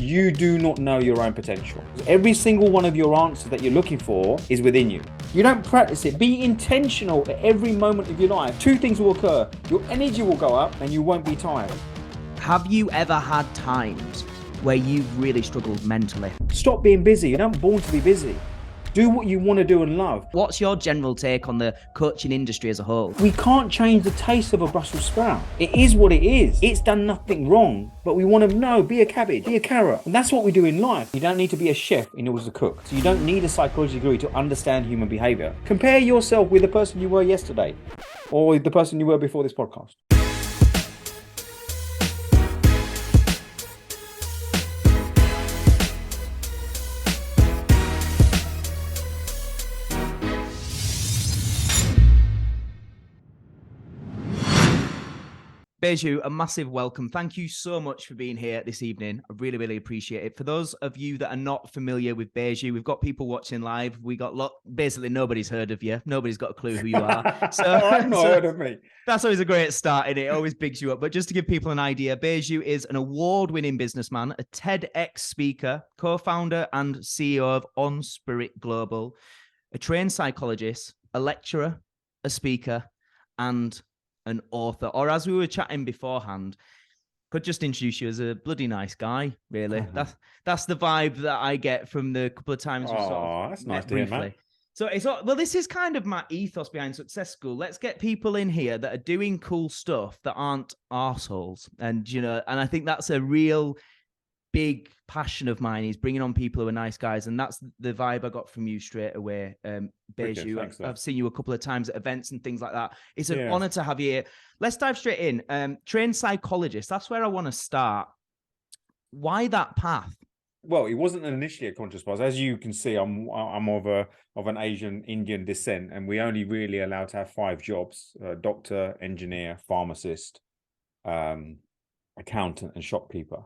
You do not know your own potential. Every single one of your answers that you're looking for is within you. You don't practice it. Be intentional at every moment of your life. Two things will occur. Your energy will go up and you won't be tired. Have you ever had times where you've really struggled mentally? Stop being busy. You're not born to be busy. Do what you want to do and love. What's your general take on the coaching industry as a whole? We can't change the taste of a Brussels sprout. It is what it is. It's done nothing wrong, but we want to know, be a cabbage, be a carrot. And that's what we do in life. You don't need to be a chef in order to cook. So you don't need a psychology degree to understand human behavior. Compare yourself with the person you were yesterday or the person you were before this podcast. Baiju, a massive welcome. Thank you so much for being here this evening. I really, really appreciate it. For those of you that are not familiar with Baiju, we've got people watching live. We got basically nobody's heard of you. Nobody's got a clue who you are. So I've not heard of me. That's always a great start, and it always bigs you up. But just to give people an idea, Baiju is an award-winning businessman, a TEDx speaker, co-founder and CEO of On Spirit Global, a trained psychologist, a lecturer, a speaker, and an author, or as we were chatting beforehand, could just introduce you as a bloody nice guy, really. Mm-hmm. That's the vibe that I get from the couple of times we sort of that's nice to briefly. hear, Matt. So it's well, this is kind of my ethos behind Success School. Let's get people in here that are doing cool stuff that aren't arseholes. And and I think that's a real big passion of mine, is bringing on people who are nice guys, and that's the vibe I got from you straight away. Baiju, I've seen you a couple of times at events and things like that. It's an honor to have you here. Let's dive straight in. Trained psychologist, that's where I want to start. Why that path? Well, it wasn't initially a conscious path. As you can see, I'm of an Asian Indian descent, and we only really allowed to have 5 jobs: doctor, engineer, pharmacist, accountant, and shopkeeper.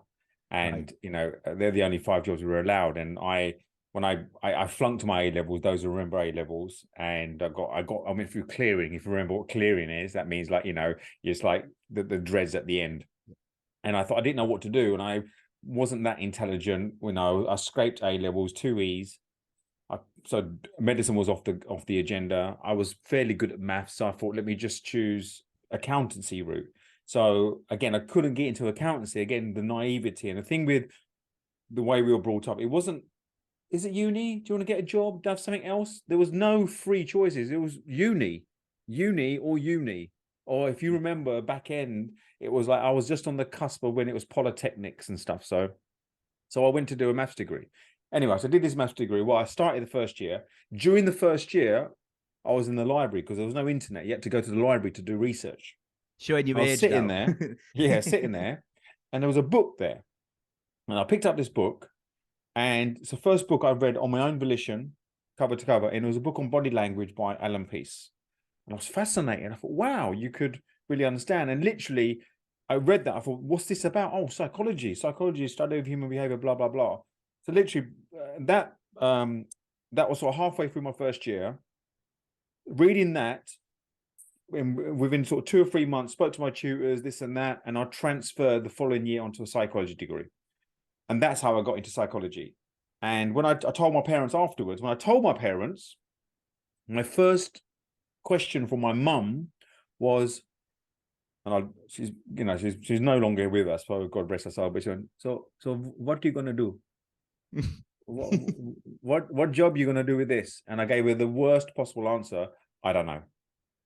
And they're the only 5 jobs we were allowed. And when I flunked my A levels, those are, remember, A levels, and I went through clearing. If you remember what clearing is, that means it's like the dreads at the end. And I thought I didn't know what to do, and I wasn't that intelligent. I scraped A levels, 2 E's. So medicine was off the agenda. I was fairly good at maths, so I thought, let me just choose accountancy route. So again, I couldn't get into accountancy. Again, the naivety and the thing with the way we were brought up, it wasn't, is it uni? Do you want to get a job? Do you have something else? There was no free choices. It was uni. Or if you remember back end, it was like I was just on the cusp of when it was polytechnics and stuff. So I went to do a maths degree. Anyway, so I did this maths degree. Well, I started the first year. During the first year, I was in the library because there was no internet. You had to go to the library to do research. Showing your age. I was sitting there. Sitting there. And there was a book there. And I picked up this book. And it's the first book I've read on my own volition, cover to cover. And it was a book on body language by Alan Peace. And I was fascinated. I thought, wow, you could really understand. And literally, I read that. I thought, what's this about? Oh, psychology, study of human behavior, blah, blah, blah. So literally, that was sort of halfway through my first year. Reading that, within sort of 2 or 3 months, spoke to my tutors, this and that, and I transferred the following year onto a psychology degree. And that's how I got into psychology. And when I told my parents afterwards, my first question from my mum was, and she's no longer with us, so God rest her soul, but she went, so what are you going to do? what job are you going to do with this? And I gave her the worst possible answer, I don't know.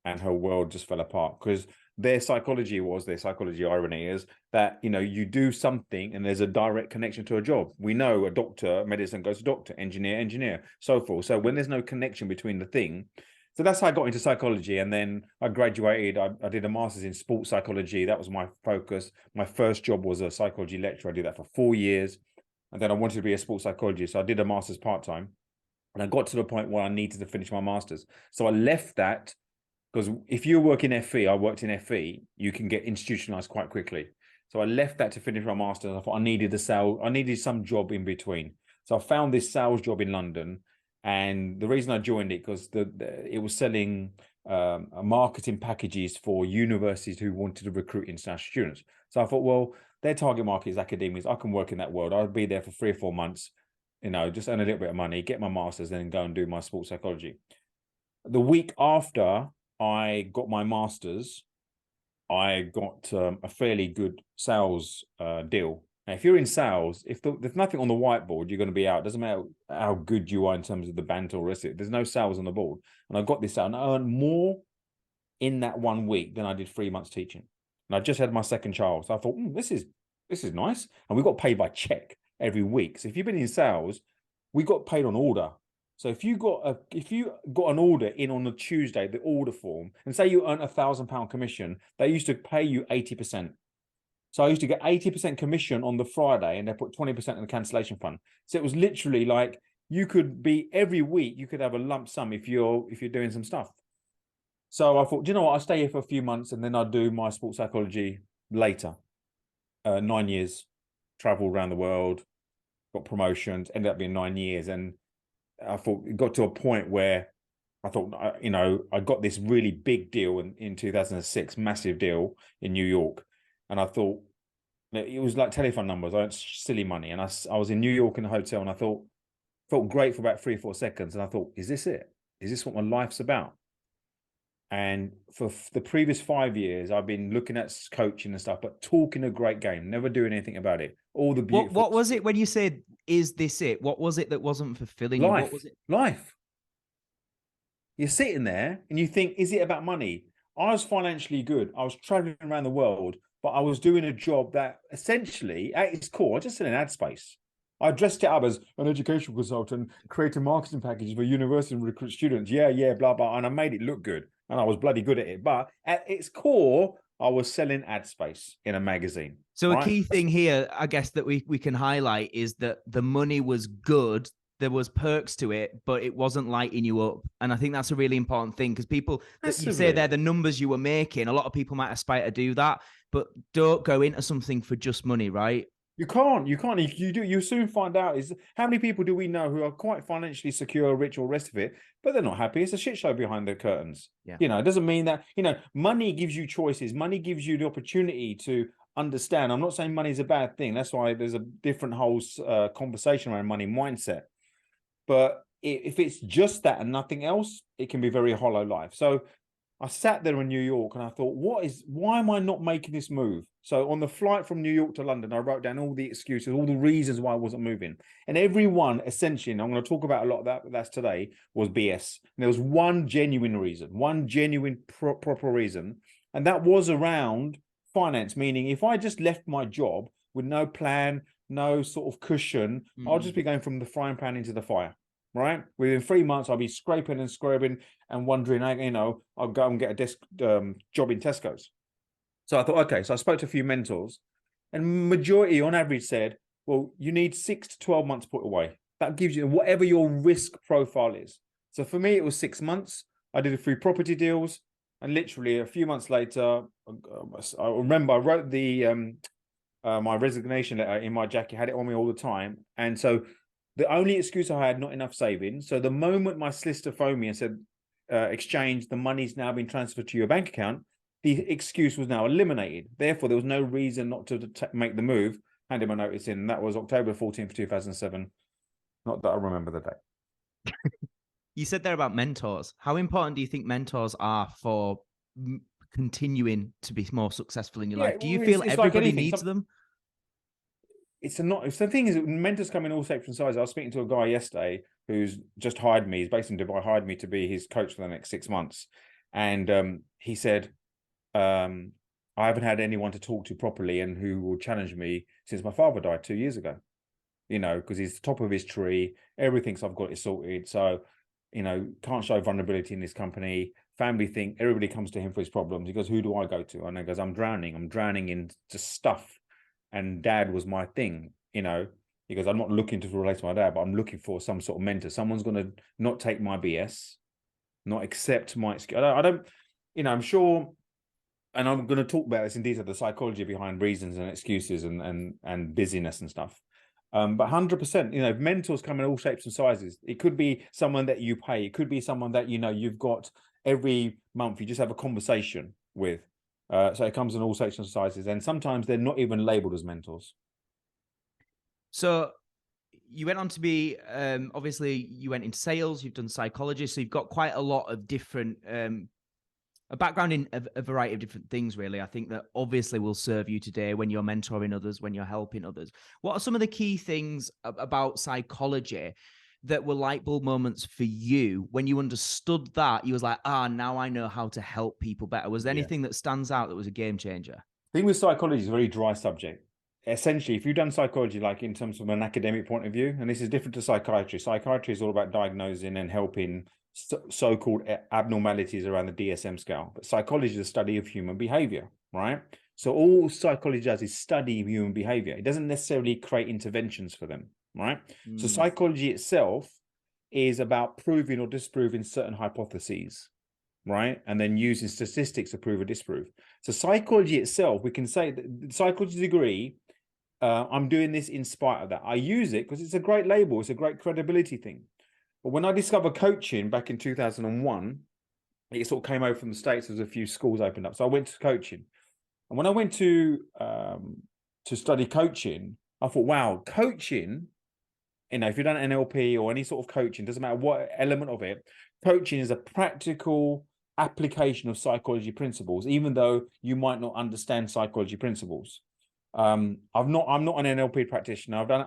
And her world just fell apart, because their psychology irony is that, you do something and there's a direct connection to a job. We know a doctor, medicine goes to doctor, engineer, so forth. So when there's no connection between the thing, so that's how I got into psychology. And then I graduated, I did a master's in sports psychology. That was my focus. My first job was a psychology lecturer. I did that for 4 years. And then I wanted to be a sports psychologist. So I did a master's part-time. And I got to the point where I needed to finish my master's. So I left that. Because if you work in FE, I worked in FE, you can get institutionalized quite quickly. So I left that to finish my master's. I thought I needed some job in between. So I found this sales job in London. And the reason I joined it, because it was selling marketing packages for universities who wanted to recruit international students. So I thought, well, Their target market is academics. I can work in that world. I'll be there for 3 or 4 months, just earn a little bit of money, get my master's, then go and do my sports psychology. The week after I got my master's, I got a fairly good sales deal. And if you're in sales, if there's nothing on the whiteboard, you're going to be out. It doesn't matter how good you are in terms of the banter or rest of it. There's no sales on the board. And I got this out, and I earned more in that 1 week than I did 3 months teaching. And I just had my second child. So I thought, this is nice. And we got paid by check every week. So if you've been in sales, we got paid on order. So if you got an order in on a Tuesday, the order form, and say you earn £1,000 commission, they used to pay you 80%. So I used to get 80% commission on the Friday, and they put 20% in the cancellation fund. So it was literally like you could be every week, you could have a lump sum if you're doing some stuff. So I thought, do you know what? I'll stay here for a few months, and then I'll do my sports psychology later. 9 years, travel around the world, got promotions, ended up being 9 years. And I thought it got to a point where I thought, I got this really big deal in 2006, massive deal in New York. And I thought, it was like telephone numbers. I earned silly money. And I was in New York in a hotel, and I felt great for about 3 or 4 seconds. And I thought, is this it? Is this what my life's about? And for the previous 5 years, I've been looking at coaching and stuff, but talking a great game, never doing anything about it. All the beautiful. What was it when you said, is this it? What was it that wasn't fulfilling life, you? What was it? Life. You're sitting there and you think, is it about money? I was financially good. I was traveling around the world, but I was doing a job that essentially, at its core, I just in an ad space. I dressed it up as an educational consultant, creating marketing packages for university and recruit students. Yeah, blah, blah. And I made it look good. And I was bloody good at it. But at its core, I was selling ad space in a magazine. So a key thing here, I guess, that we can highlight is that the money was good. There was perks to it, but it wasn't lighting you up. And I think that's a really important thing, because people, you say they're the numbers you were making. A lot of people might aspire to do that, but don't go into something for just money, right? You can't. You soon find out is how many people do we know who are quite financially secure, rich, or rest of it, but they're not happy. It's a shit show behind the curtains. Yeah. It doesn't mean that, money gives you choices. Money gives you the opportunity to understand. I'm not saying money is a bad thing. That's why there's a different whole conversation around money mindset. But if it's just that and nothing else, it can be very hollow life. So I sat there in New York and I thought, why am I not making this move? So on the flight from New York to London, I wrote down all the excuses, all the reasons why I wasn't moving. And everyone, essentially, and I'm going to talk about a lot of that's today, was BS. And there was one genuine reason, one genuine proper reason. And that was around finance, meaning if I just left my job with no plan, no sort of cushion, I'll just be going from the frying pan into the fire. Right, within 3 months, I'll be scraping and scrubbing and wondering, I'll go and get a desk job in Tesco's. So I thought, okay. So I spoke to a few mentors, and majority, on average, said, well, you need 6 to 12 months put away. That gives you whatever your risk profile is. So for me, it was 6 months. I did a few property deals, and literally a few months later, I remember I wrote the my resignation letter in my jacket, had it on me all the time, and so. The only excuse I had, not enough savings. So the moment my solicitor phoned me and said, exchange, the money's now been transferred to your bank account, the excuse was now eliminated. Therefore, there was no reason not to make the move. Handed my notice in. That was October 14th, 2007. Not that I remember the date. You said there about mentors. How important do you think mentors are for continuing to be more successful in your life? Do you feel everybody needs them? It's the thing is, mentors come in all shapes and sizes. I was speaking to a guy yesterday who's just hired me. He's based in Dubai, hired me to be his coach for the next 6 months. And he said, I haven't had anyone to talk to properly and who will challenge me since my father died 2 years ago. Because he's the top of his tree. Everything I've got is sorted. So, can't show vulnerability in this company. Family think everybody comes to him for his problems. He goes, who do I go to? And he goes, I'm drowning in just stuff. And dad was my thing, He goes, I'm not looking to relate to my dad, but I'm looking for some sort of mentor. Someone's going to not take my BS, not accept my excuse. I don't, I'm sure, and I'm going to talk about this in detail, the psychology behind reasons and excuses and busyness and stuff. But 100%, mentors come in all shapes and sizes. It could be someone that you pay. It could be someone that, you've got every month, you just have a conversation with. So it comes in all shapes and sizes, and sometimes they're not even labeled as mentors. So you went on to be, obviously you went into sales, you've done psychology, so you've got quite a lot of different, a background in a variety of different things, really. I think that obviously will serve you today when you're mentoring others, when you're helping others. What are some of the key things about psychology that were light bulb moments for you when you understood that? You was like, now I know how to help people better. Was there anything that stands out that was a game changer? The thing with psychology is a very dry subject. Essentially, if you've done psychology, like in terms of an academic point of view, and this is different to psychiatry. Psychiatry is all about diagnosing and helping so-called abnormalities around the DSM scale. But psychology is a study of human behavior, right? So all psychology does is study human behavior. It doesn't necessarily create interventions for them, right? So psychology itself is about proving or disproving certain hypotheses, right? And then using statistics to prove or disprove. So psychology itself, we can say that the psychology degree, I'm doing this in spite of that. I use it because it's a great label. It's a great credibility thing. But when I discovered coaching back in 2001, it sort of came over from the States as a few schools opened up. So I went to coaching. And when I went to study coaching, I thought, wow, coaching, if you've done NLP or any sort of coaching, doesn't matter what element of it, coaching is a practical application of psychology principles, even though you might not understand psychology principles. I'm not an NLP practitioner. I've done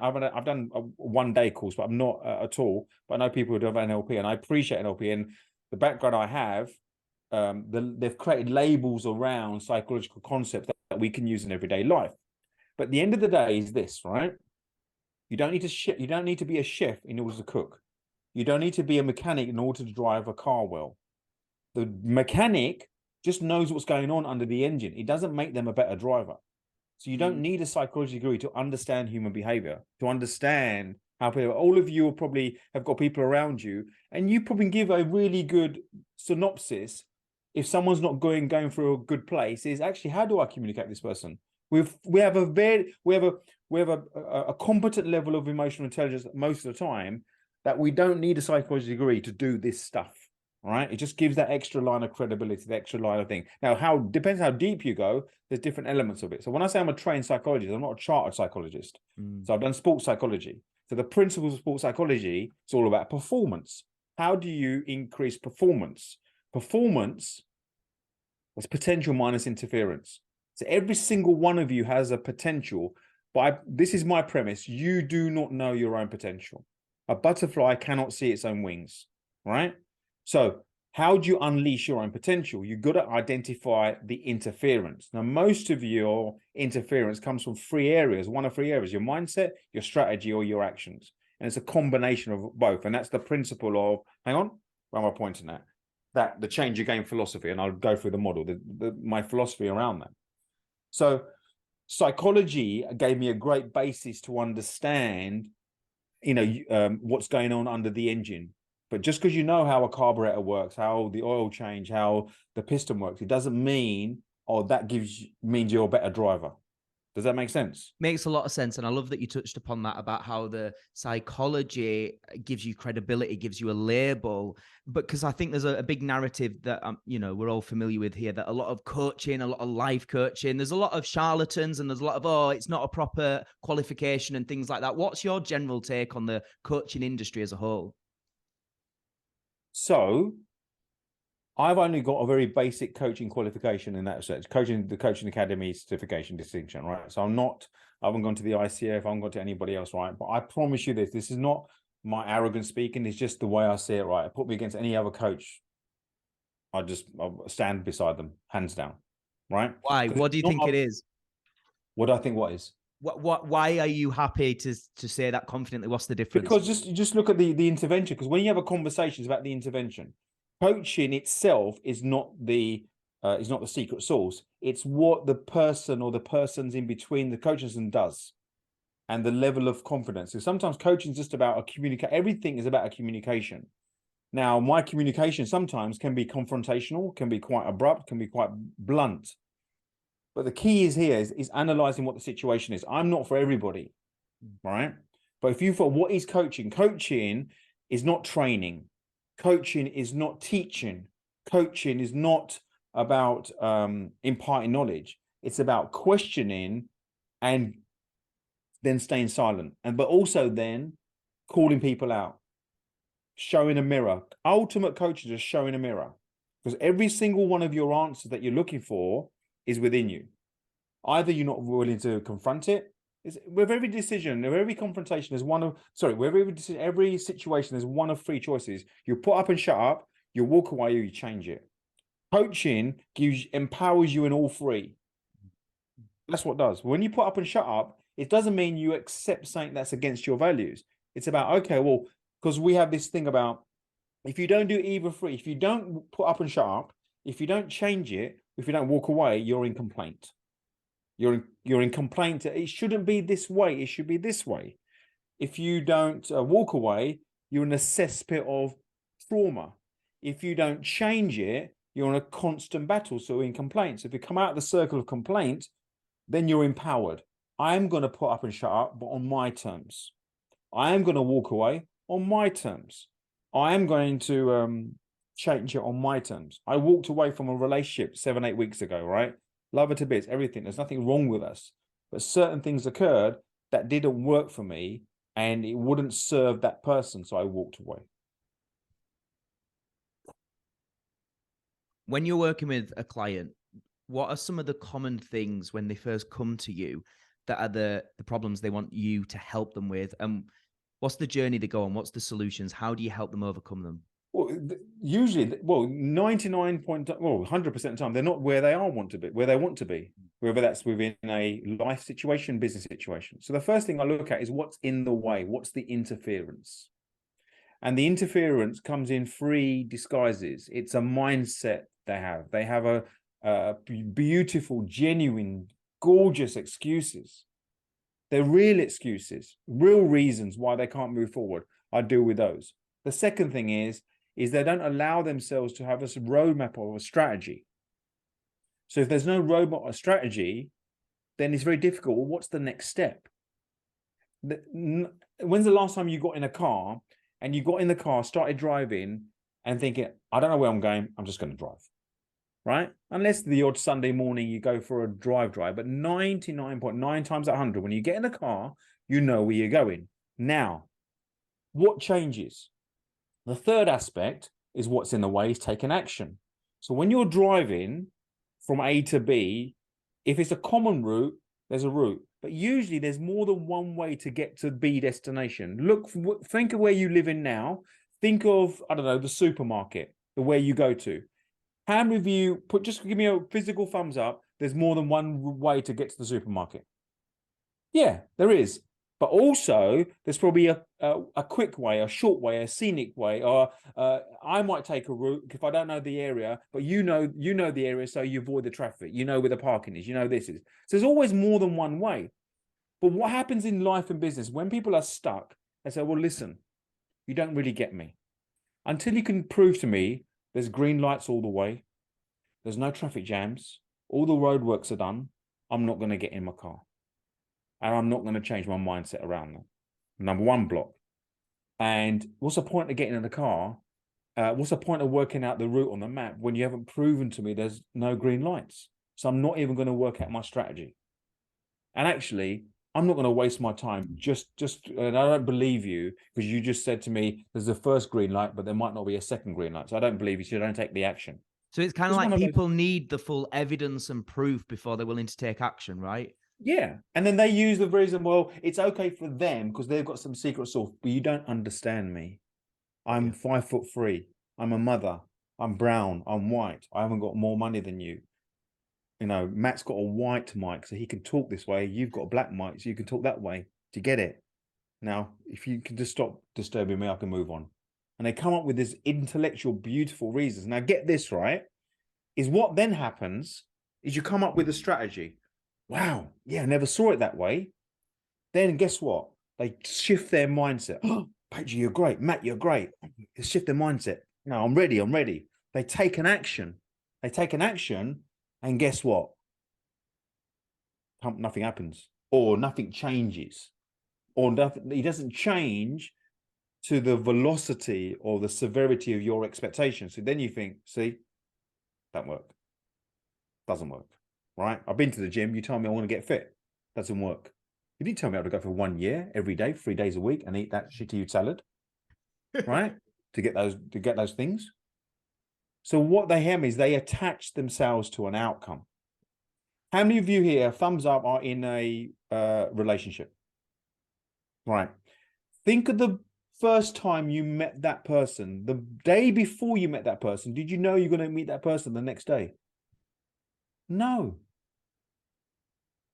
a 1-day course, but I'm not at all. But I know people who do NLP, and I appreciate NLP. And the background I have, they've created labels around psychological concepts that we can use in everyday life. But at the end of the day is this, right? You don't need to be a chef in order to cook. You don't need to be a mechanic in order to drive a car well. The mechanic just knows what's going on under the engine. It doesn't make them a better driver. So you don't need a psychology degree to understand human behavior, to understand how people, all of you will probably have got people around you, and you probably give a really good synopsis. If someone's not going through a good place, is actually, how do I communicate with this person? We have a competent level of emotional intelligence most of the time, that we don't need a psychology degree to do this stuff. Right? It just gives that extra line of credibility, the extra line of thing. Now, depends how deep you go, there's different elements of it. So when I say I'm a trained psychologist, I'm not a chartered psychologist. So I've done sports psychology. So the principles of sports psychology, it's all about performance. How do you increase performance? Performance is potential minus interference. So every single one of you has a potential, but this is my premise. You do not know your own potential. A butterfly cannot see its own wings, right? So how do you unleash your own potential? You've got to identify the interference. Now, most of your interference comes from 3 areas, one of 3 areas: your mindset, your strategy, or your actions. And it's a combination of both. And that's the principle of, hang on, where am I pointing at? That the change your game philosophy. And I'll go through the model, my philosophy around that. So psychology gave me a great basis to understand, what's going on under the engine. But just because you know how a carburetor works, how the oil change, how the piston works, it doesn't mean, means you're a better driver. Does that make sense? Makes a lot of sense. And I love that you touched upon that, about how the psychology gives you credibility, gives you a label. But because I think there's a big narrative that, we're all familiar with here, that a lot of coaching, a lot of life coaching, there's a lot of charlatans, and there's a lot of, it's not a proper qualification and things like that. What's your general take on the coaching industry as a whole? So I've only got a very basic coaching qualification in that sense, the coaching academy certification distinction, right? So I haven't gone to the ICF, I haven't gone to anybody else, right? But I promise you this is not my arrogance speaking, it's just the way I see it, right? Put me against any other coach, I'll stand beside them, hands down, right? Why? What do you think it is? What do I think what is? Why are you happy to say that confidently? What's the difference? Because just look at the intervention. Because when you have a conversation, it's about the intervention. Coaching itself is not the secret sauce. It's what the person or the persons in between the coaches and does, and the level of confidence. So sometimes coaching is just about everything is about a communication. Now, my communication sometimes can be confrontational, can be quite abrupt, can be quite blunt. But the key is analyzing what the situation is. I'm not for everybody, right? But if you thought, what is coaching? Coaching is not training. Coaching is not teaching. Coaching is not about imparting knowledge. It's about questioning and then staying silent. But also then calling people out, showing a mirror. Ultimate coaches are showing a mirror, because every single one of your answers that you're looking for is within you. Either you're not willing to confront it. With every decision, with every confrontation, there's every situation, there's one of three choices. You put up and shut up, you walk away, or you change it. Coaching empowers you in all three. That's what it does. When you put up and shut up, it doesn't mean you accept something that's against your values. It's about, okay, well, because we have this thing about, if you don't do either three, if you don't put up and shut up, if you don't change it, if you don't walk away, you're in complaint. You're in complaint. It shouldn't be this way. It should be this way. If you don't walk away, you're in a cesspit of trauma. If you don't change it, you're in a constant battle. So in complaint. So if you come out of the circle of complaint, then you're empowered. I'm going to put up and shut up, but on my terms. I am going to walk away on my terms. I am going to change it on my terms. I walked away from a relationship 7-8 weeks ago, right? Love her to bits, everything. There's nothing wrong with us. But certain things occurred that didn't work for me, and it wouldn't serve that person. So I walked away. When you're working with a client, what are some of the common things when they first come to you that are the problems they want you to help them with? And what's the journey they go on? What's the solutions? How do you help them overcome them? Well, usually, 100% of the time, they're not where they want to be, whether that's within a life situation, business situation. So the first thing I look at is what's in the way, what's the interference? And the interference comes in three disguises. It's a mindset they have. They have a beautiful, genuine, gorgeous excuses. They're real excuses, real reasons why they can't move forward. I deal with those. The second thing is they don't allow themselves to have a roadmap or a strategy. So if there's no roadmap or strategy, then it's very difficult. Well, what's the next step? When's the last time you got in a car and you got in the car, started driving and thinking, I don't know where I'm going, I'm just going to drive, right? Unless the odd Sunday morning you go for a drive, but 99.9 times out of 100, when you get in a car, you know where you're going. Now, what changes? The third aspect is what's in the way is taking action. So when you're driving from A to B, if it's a common route, there's a route. But usually there's more than one way to get to B destination. Think of where you live in now. Think of, I don't know, the supermarket, the where you go to. How many of you, just give me a physical thumbs up, there's more than one way to get to the supermarket? Yeah, there is. But also, there's probably a quick way, a short way, a scenic way, or I might take a route if I don't know the area, but you know the area, so you avoid the traffic. You know where the parking is. You know this is. So there's always more than one way. But what happens in life and business when people are stuck? They say, "Well, listen, you don't really get me. Until you can prove to me there's green lights all the way, there's no traffic jams, all the roadworks are done, I'm not going to get in my car." And I'm not going to change my mindset around them. Number one block. And what's the point of getting in the car? What's the point of working out the route on the map when you haven't proven to me there's no green lights? So I'm not even going to work out my strategy. And actually, I'm not going to waste my time. And I don't believe you because you just said to me, there's the first green light, but there might not be a second green light. So I don't believe you. So don't take the action. So it's kind of like people need the full evidence and proof before they're willing to take action, right? Yeah. And then they use the reason, well, it's okay for them because they've got some secret sauce, but you don't understand me. I'm 5'3". I'm a mother. I'm brown. I'm white. I haven't got more money than you. You know, Matt's got a white mic, so he can talk this way. You've got a black mic, so you can talk that way. Do you get it? Now, if you can just stop disturbing me, I can move on. And they come up with this intellectual, beautiful reasons. Now, get this right, is what then happens is you come up with a strategy. Wow, yeah, I never saw it that way. Then guess what? They shift their mindset. Oh, Baiju, you're great. Matt, you're great. They shift their mindset. No, I'm ready. They take an action. And guess what? Nothing happens. Or nothing changes. Or nothing, it doesn't change to the velocity or the severity of your expectations. So then you think, see, that worked. Doesn't work, right? I've been to the gym. You tell me I want to get fit. Doesn't work. You didn't tell me I have to go for 1 year, every day, 3 days a week, and eat that shitty salad, right? to get those things. So what they have is they attach themselves to an outcome. How many of you here, thumbs up, are in a relationship? Right. Think of the first time you met that person. The day before you met that person, did you know you're going to meet that person the next day? No.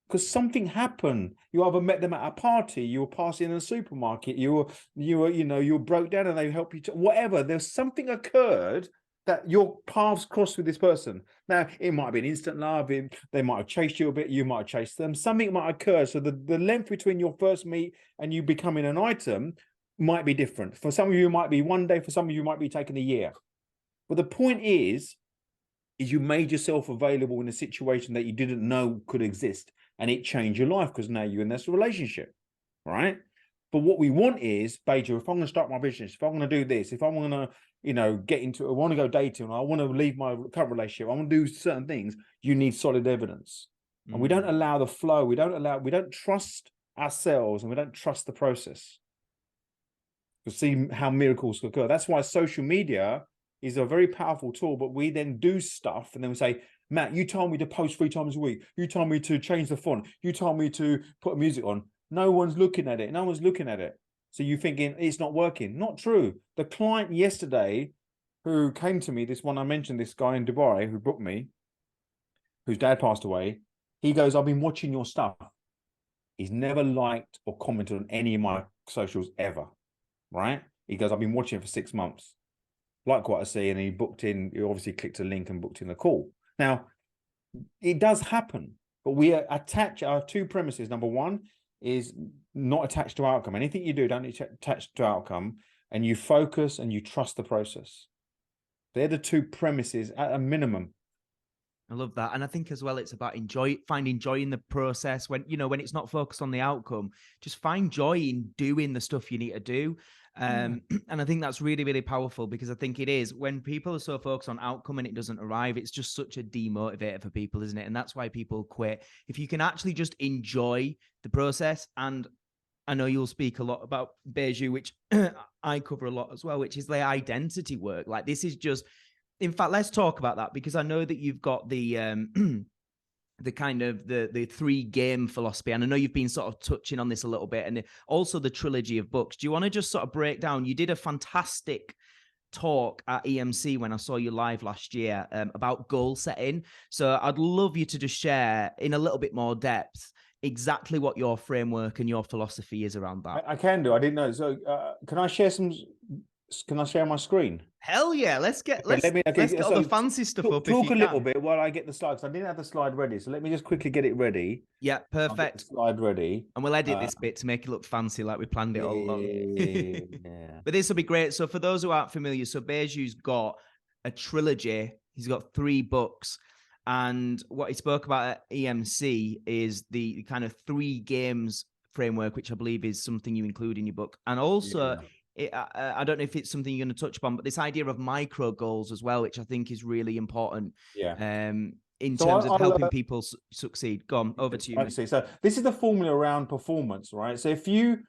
Because something happened. You either met them at a party, you were passing in a supermarket, you were broke down and they helped you to whatever. There's something occurred that your paths crossed with this person. Now, it might be an instant love. They might have chased you a bit. You might have chased them. Something might occur. So the length between your first meet and you becoming an item might be different. For some of you, it might be 1 day. For some of you, it might be taking a year. But the point is you made yourself available in a situation that you didn't know could exist. And it changed your life because now you're in this relationship, right? But what we want is, Baiju, if I'm going to start my business, if I'm going to do this, if I'm going to, get into, I want to go dating, I want to leave my current relationship, I want to do certain things, you need solid evidence. And we don't allow the flow. We don't trust ourselves and we don't trust the process. To see how miracles occur. That's why social media is a very powerful tool, but we then do stuff and then we say, Matt, you told me to post 3 times a week. You told me to change the font. You told me to put music on. No one's looking at it. No one's looking at it. So you're thinking it's not working. Not true. The client yesterday who came to me, this one I mentioned, this guy in Dubai who booked me, whose dad passed away, he goes, I've been watching your stuff. He's never liked or commented on any of my socials ever, right? He goes, I've been watching it for 6 months. Like what I see, and he obviously clicked a link and booked in the call. Now, it does happen, but we attach our 2 premises. Number one is not attached to outcome. Anything you do, don't attach to outcome, and you focus and you trust the process. They're the 2 premises at a minimum. I love that. And I think as well, it's about finding joy in the process when it's not focused on the outcome, just find joy in doing the stuff you need to do. And I think that's really, really powerful because I think it is when people are so focused on outcome and it doesn't arrive, it's just such a demotivator for people, isn't it? And that's why people quit. If you can actually just enjoy the process, and I know you'll speak a lot about Baiju, which I cover a lot as well, which is the identity work. Like this is just, in fact, let's talk about that because I know that you've got the the kind of the 3 game philosophy. And I know you've been sort of touching on this a little bit, and also the trilogy of books. Do you want to just sort of break down? You did a fantastic talk at EMC when I saw you live last year about goal setting. So I'd love you to just share in a little bit more depth exactly what your framework and your philosophy is around that. I can do. I didn't know. So can I share some? Can I share my screen? Hell yeah, let's get all the fancy stuff up. Talk a little bit while I get the slides. I didn't have the slide ready, so let me just quickly get it ready. Yeah, perfect. Slide ready, and we'll edit this bit to make it look fancy, like we planned it all along. Yeah. But this will be great. So for those who aren't familiar, so Baiju's got a trilogy. He's got 3 books, and what he spoke about at EMC is the kind of 3 games framework, which I believe is something you include in your book, and also. Yeah. I don't know if it's something you're going to touch upon, but this idea of micro goals as well, which I think is really important. Yeah. In terms of helping people succeed. Go on, over to you. I see. So this is the formula around performance, right? So if you,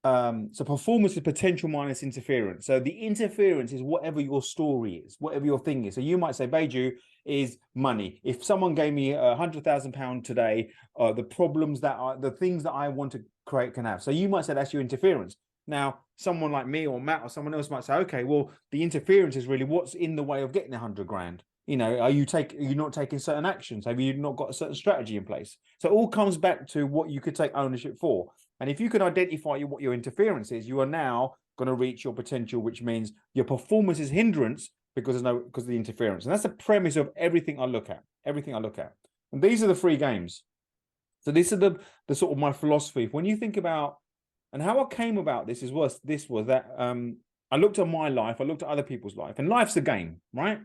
so performance is potential minus interference. So the interference is whatever your story is, whatever your thing is. So you might say, Baiju is money. If someone gave me £100,000 today, the things that I want to create can have. So you might say that's your interference. Now, someone like me or Matt or someone else might say, okay, well, the interference is really what's in the way of getting 100 grand. Are you not taking certain actions? Have you not got a certain strategy in place? So it all comes back to what you could take ownership for. And if you can identify what your interference is, you are now going to reach your potential, which means your performance is hindrance because of the interference. And that's the premise of everything I look at. And these are the 3 games. So this is the sort of my philosophy. When you think about and how I came about this was that I looked at my life, I looked at other people's life, and life's a game, right?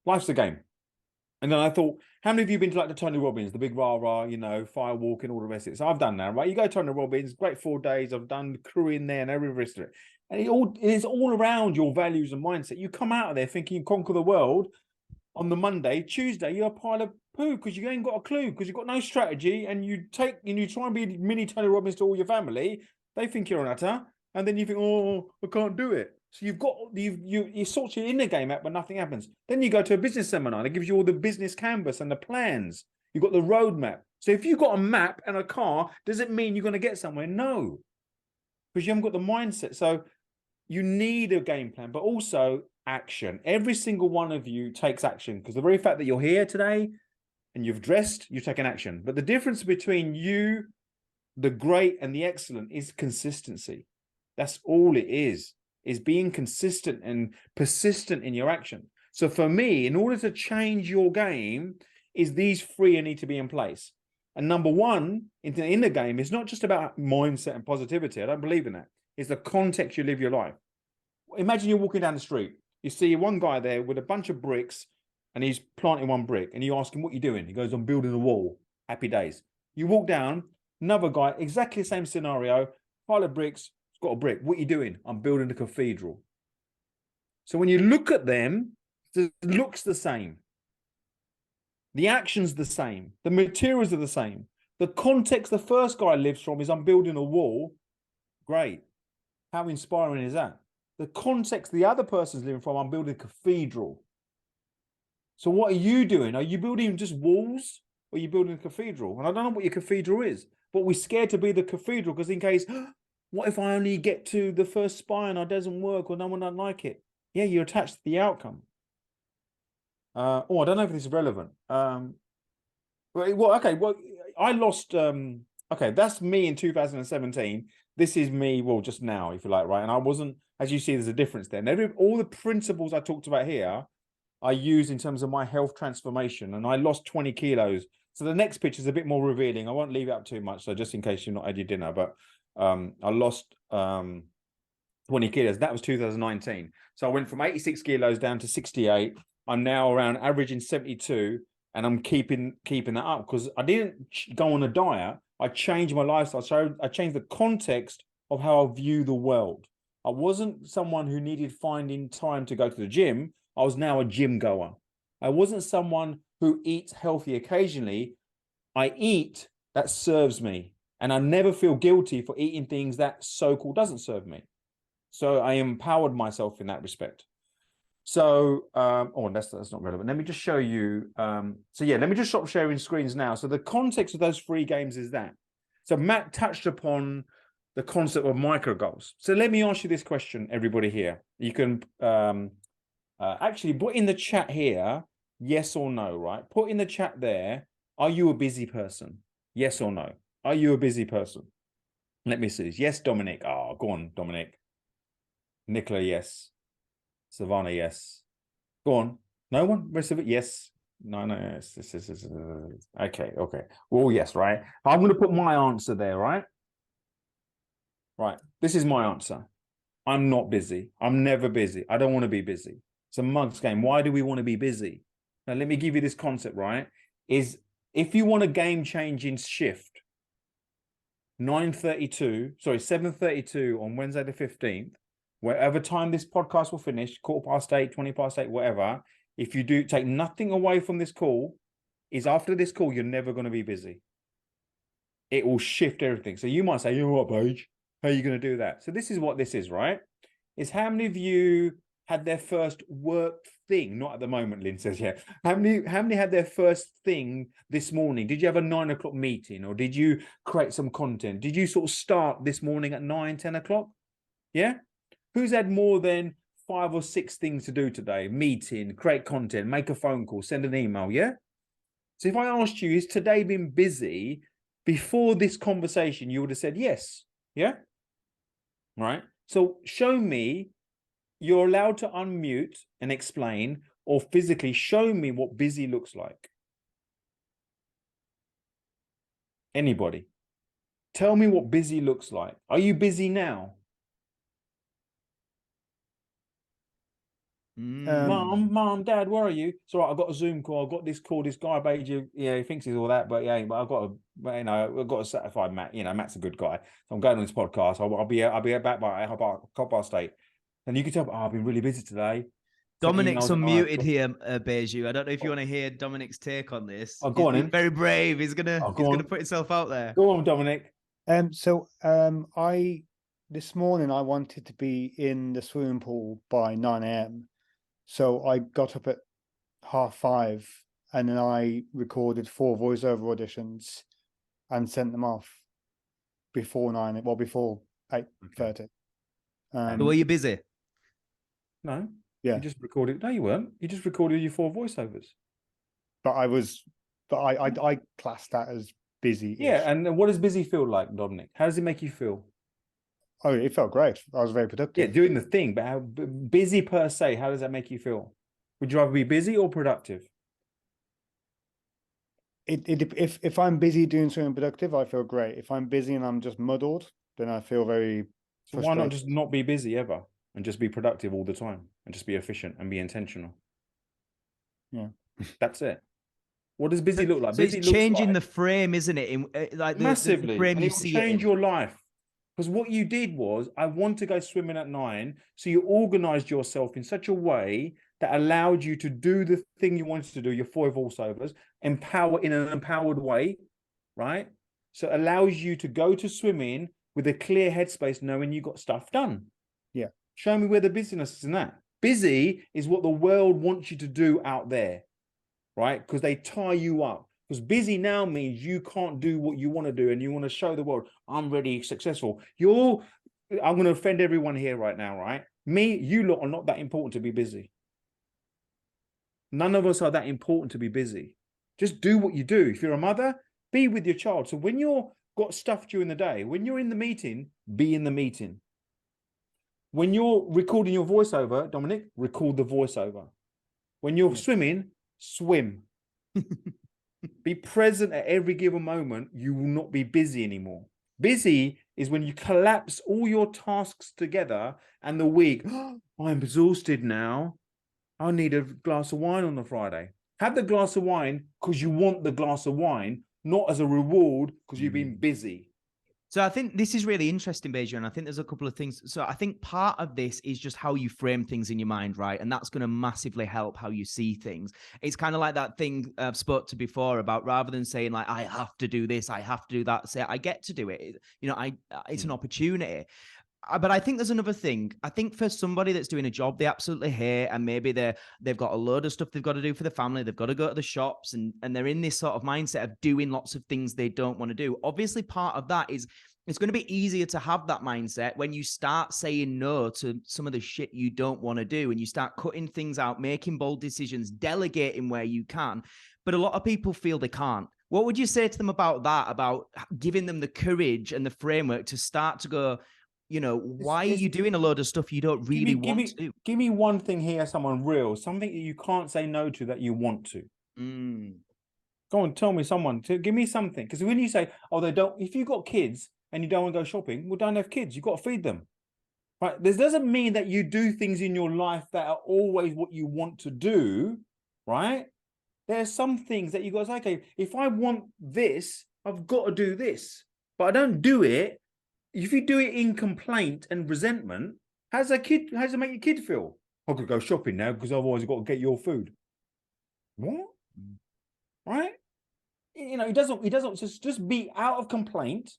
Life's a game. And then I thought, how many of you have been to like the Tony Robbins, the big rah-rah, fire walking, all the rest of it? So I've done that, right? You go to Tony Robbins, great 4 days, I've done the crew in there and every rest of it. And it's all around your values and mindset. You come out of there thinking you conquer the world, On the Monday, Tuesday, you're a pile of poo because you ain't got a clue, because you've got no strategy, and you try and be mini Tony Robbins to all your family. They think you're an utter, and then you think, oh, I can't do it. So you sort your inner game out, but nothing happens. Then you go to a business seminar, and it gives you all the business canvas and the plans. You've got the roadmap. So if you've got a map and a car, does it mean you're going to get somewhere? No, because you haven't got the mindset. So you need a game plan, but also action. Every single one of you takes action, because the very fact that you're here today and you've dressed, you've taken action. But the difference between you, the great, and the excellent is consistency. That's all it is being consistent and persistent in your action. So for me, in order to change your game, is these three need to be in place. And number one in the game is not just about mindset and positivity. I don't believe in that. It's the context you live your life. Imagine you're walking down the street. You see one guy there with a bunch of bricks, and he's planting one brick, and you ask him, what are you doing? He goes, I'm building a wall. Happy days. You walk down, another guy, exactly the same scenario, pile of bricks, he's got a brick. What are you doing? I'm building a cathedral. So when you look at them, it looks the same. The action's the same. The materials are the same. The context the first guy lives from is, I'm building a wall. Great. How inspiring is that? The context the other person's living from, I'm building a cathedral. So what are you doing? Are you building just walls, or are you building a cathedral? And I don't know what your cathedral is, but we're scared to be the cathedral, because in case, what if I only get to the first spire and it doesn't work, or no one doesn't like it? Yeah, you're attached to the outcome. I don't know if this is relevant. I lost. Okay, that's me in 2017. This is me, well, just now, if you like, right? And I wasn't, as you see, there's a difference there. And all the principles I talked about here, I use in terms of my health transformation, and I lost 20 kilos. So the next picture is a bit more revealing. I won't leave it up too much, so just in case you've not had your dinner, but I lost 20 kilos. That was 2019. So I went from 86 kilos down to 68. I'm now around averaging 72, and I'm keeping that up, because I didn't go on a diet. I changed my lifestyle. So I changed the context of how I view the world. I wasn't someone who needed finding time to go to the gym. I was now a gym goer. I wasn't someone who eats healthy occasionally. I eat that serves me, and I never feel guilty for eating things that so-called doesn't serve me. So I empowered myself in that respect. So, that's not relevant. Let me just show you. Let me just stop sharing screens now. So the context of those three games is that. So Matt touched upon the concept of micro goals. So let me ask you this question, everybody here. You can actually put in the chat here, yes or no, right? Put in the chat there, are you a busy person? Yes or no? Are you a busy person? Let me see. Yes, Dominic. Oh, go on, Dominic. Nicola, yes. Savannah, yes. Go on. No one? Rest of it? Yes. No, yes. This is okay. Well, yes, right. I'm going to put my answer there, right? Right. This is my answer. I'm not busy. I'm never busy. I don't want to be busy. It's a mug's game. Why do we want to be busy? Now, let me give you this concept, right? Is if you want a game-changing shift, 7:32 on Wednesday the 15th, wherever time this podcast will finish, 8:15, 8:20, whatever, if you do take nothing away from this call, is after this call, you're never going to be busy. It will shift everything. So you might say, you know what, Paige, how are you going to do that? So this is what this is, right? Is how many of you had their first work thing? Not at the moment, Lynn says, yeah. How many had their first thing this morning? Did you have a 9 o'clock meeting, or did you create some content? Did you sort of start this morning at 9, 10 o'clock? Yeah? Who's had more than 5 or 6 things to do today? Meeting, create content, make a phone call, send an email, yeah? So if I asked you, is today been busy? Before this conversation, you would have said yes, yeah? Right? So show me, you're allowed to unmute and explain, or physically show me what busy looks like. Anybody? Tell me what busy looks like. Are you busy now? Mom, Dad, where are you? It's all right, I've got a Zoom call. I've got this call. This guy, Baiju, he thinks he's all that, but I've got to satisfy Matt. Matt's a good guy. So I'm going on this podcast. I'll be back by 8:30. And you can tell, I've been really busy today. Dominic's emails and all that unmuted stuff. here, Baiju. I don't know if you want to hear Dominic's take on this. Oh, go on He's in. very brave. He's gonna on. put himself out there. Go on, Dominic. I this morning I wanted to be in the swimming pool by 9 a.m. So I got up at 5:30 and then I recorded 4 voiceover auditions and sent them off before 8:30. Were you busy? No. Yeah. You just recorded. No, you weren't. You just recorded your 4 voiceovers. But I classed that as busy. Yeah, and what does busy feel like, Dominic? How does it make you feel? Oh, it felt great. I was very productive. Yeah, doing the thing, but how busy per se, how does that make you feel? Would you rather be busy or productive? If I'm busy doing something productive, I feel great. If I'm busy and I'm just muddled, then I feel very So why not just not be busy ever and just be productive all the time and just be efficient and be intentional? Yeah. That's it. What does busy look like? So Busy it's looks changing like the frame, isn't it? Like massively. the frame And you it will see change it in. your life. Because what you did was, I want to go swimming at 9. So you organized yourself in such a way that allowed you to do the thing you wanted to do, your 4 voiceovers, in an empowered way, right? So it allows you to go to swimming with a clear headspace, knowing you got stuff done. Yeah. Show me where the busyness is in that. Busy is what the world wants you to do out there, right? Because they tie you up. Because busy now means you can't do what you want to do and you want to show the world, I'm really successful. I'm going to offend everyone here right now, right? You lot are not that important to be busy. None of us are that important to be busy. Just do what you do. If you're a mother, be with your child. So when you're got stuff during the day, when you're in the meeting, be in the meeting. When you're recording your voiceover, Dominic, record the voiceover. When you're swimming, swim. Be present at every given moment. You will not be busy anymore. Busy is when you collapse all your tasks together and the week, oh, I'm exhausted now. I need a glass of wine on a Friday. Have the glass of wine because you want the glass of wine, not as a reward because you've been busy. So I think this is really interesting, Baiju, and I think there's a couple of things. So I think part of this is just how you frame things in your mind, right? And that's going to massively help how you see things. It's kind of like that thing I've spoke to before about, rather than saying like, I have to do this, I have to do that, say, I get to do it. You know, it's an opportunity. But I think there's another thing. I think for somebody that's doing a job they absolutely hate, and maybe they've got a load of stuff they've got to do for the family, they've got to go to the shops, and they're in this sort of mindset of doing lots of things they don't want to do. Obviously, part of that is it's going to be easier to have that mindset when you start saying no to some of the shit you don't want to do, and you start cutting things out, making bold decisions, delegating where you can. But a lot of people feel they can't. What would you say to them about that, about giving them the courage and the framework to start to go, you know, why are you doing a load of stuff you don't really want to do? Give me one thing here, someone real, something that you can't say no to that you want to. Go on, tell me someone. Give me something. Because when you say, oh, they don't, if you've got kids and you don't want to go shopping, well, don't have kids. You've got to feed them. Right? This doesn't mean that you do things in your life that are always what you want to do, right? There are some things that you got to say, okay, if I want this, I've got to do this. But I don't do it. If you do it in complaint and resentment, how does it make your kid feel? I could go shopping now because otherwise I've got to get your food. What? Right? You know, he doesn't just be out of complaint.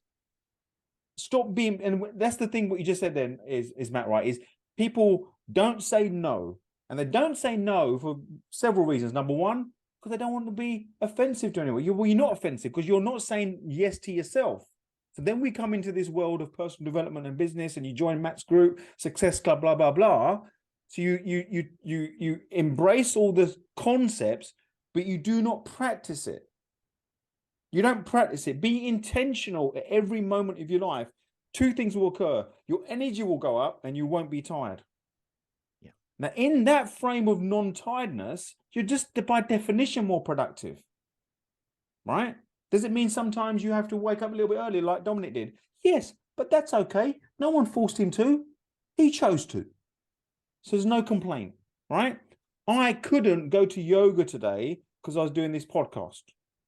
Stop being, and that's the thing what you just said then is Matt, right? Is people don't say no. And they don't say no for several reasons. Number one, because they don't want to be offensive to anyone. You're not offensive because you're not saying yes to yourself. So then we come into this world of personal development and business, and you join Matt's group, Success Club, blah, blah, blah. So you embrace all the concepts, but you do not practice it. You don't practice it. Be intentional at every moment of your life. 2 things will occur. Your energy will go up and you won't be tired. Yeah. Now, in that frame of non-tiredness, you're just by definition more productive, right? Does it mean sometimes you have to wake up a little bit early like Dominic did? Yes, but that's okay. No one forced him to. He chose to. So there's no complaint, right? I couldn't go to yoga today because I was doing this podcast,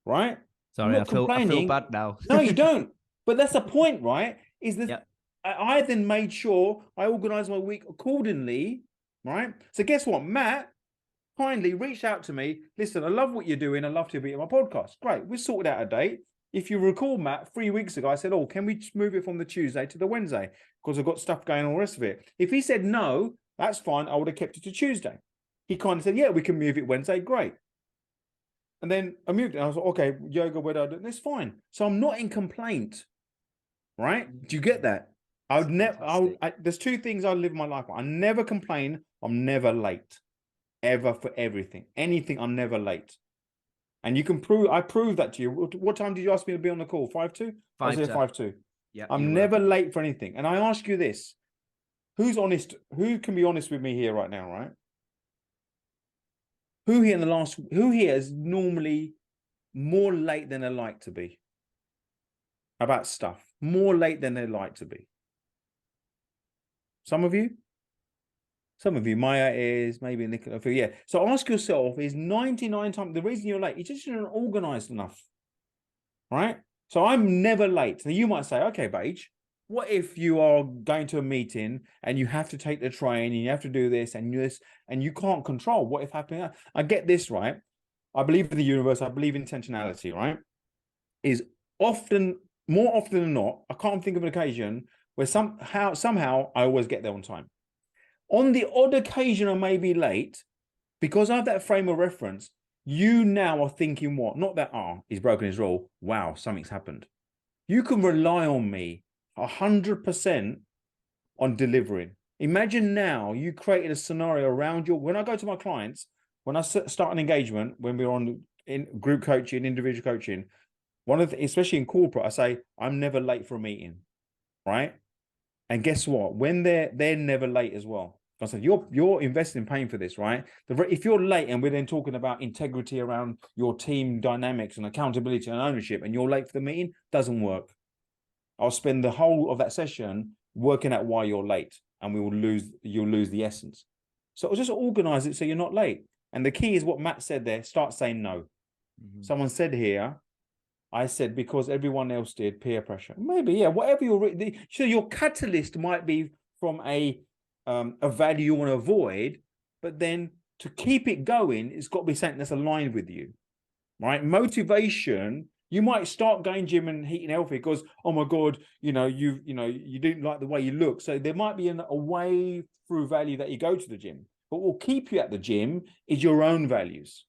right? Sorry, I feel bad now. No, you don't. But that's the point, right? Is that Yep. I then made sure I organized my week accordingly, right? So guess what? Matt kindly reached out to me. Listen, I love what you're doing. I'd love to be on my podcast. Great. We sorted out a date. If you recall, Matt, 3 weeks ago, I said, oh, can we just move it from the Tuesday to the Wednesday? Because I've got stuff going on, all the rest of it. If he said no, that's fine. I would have kept it to Tuesday. He kind of said, yeah, we can move it Wednesday. Great. And then I moved it. I was like, okay, yoga, where do I do it? That's fine. So I'm not in complaint, right? Do you get that? I would never, there's two things I live my life on. I never complain. I'm never late, ever, for everything. Anything, I'm never late. And you can prove, I proved that to you. What time did you ask me to be on the call? 5-2? I was here 5-2. Yeah. I'm never late for anything. And I ask you this, who's honest? Who can be honest with me here right now, right? Who here is normally more late than they like to be? About stuff. More late than they like to be. Some of you? Some of you, Maya is, maybe Nicola, yeah. So ask yourself, is 99 times, the reason you're late, you're just not organized enough, right? So I'm never late. Now you might say, okay, Baiju, what if you are going to a meeting and you have to take the train and you have to do this and you can't control what if happening? I get this, right? I believe in the universe. I believe in intentionality, right? Is often, more often than not, I can't think of an occasion where somehow I always get there on time. On the odd occasion I may be late, because I have that frame of reference, you now are thinking what? Not that, he's broken his rule. Wow, something's happened. You can rely on me 100% on delivering. Imagine now you created a scenario around when I go to my clients, when I start an engagement, when we're in group coaching, individual coaching, especially in corporate, I say, I'm never late for a meeting, right? And guess what? When they're never late as well. I said, you're investing in paying for this, right? If you're late and we're then talking about integrity around your team dynamics and accountability and ownership, and you're late for the meeting, doesn't work. I'll spend the whole of that session working out why you're late, and you'll lose the essence. So just organize it so you're not late. And the key is what Matt said there, start saying no. Mm-hmm. Someone said here, I said, because everyone else did, peer pressure. Maybe, yeah, whatever so your catalyst might be from a value you want to avoid, but then to keep it going, it's got to be something that's aligned with you, right? Motivation, you might start going gym and eating healthy because, oh my God, you didn't like the way you look. So there might be a way through value that you go to the gym, but what will keep you at the gym is your own values.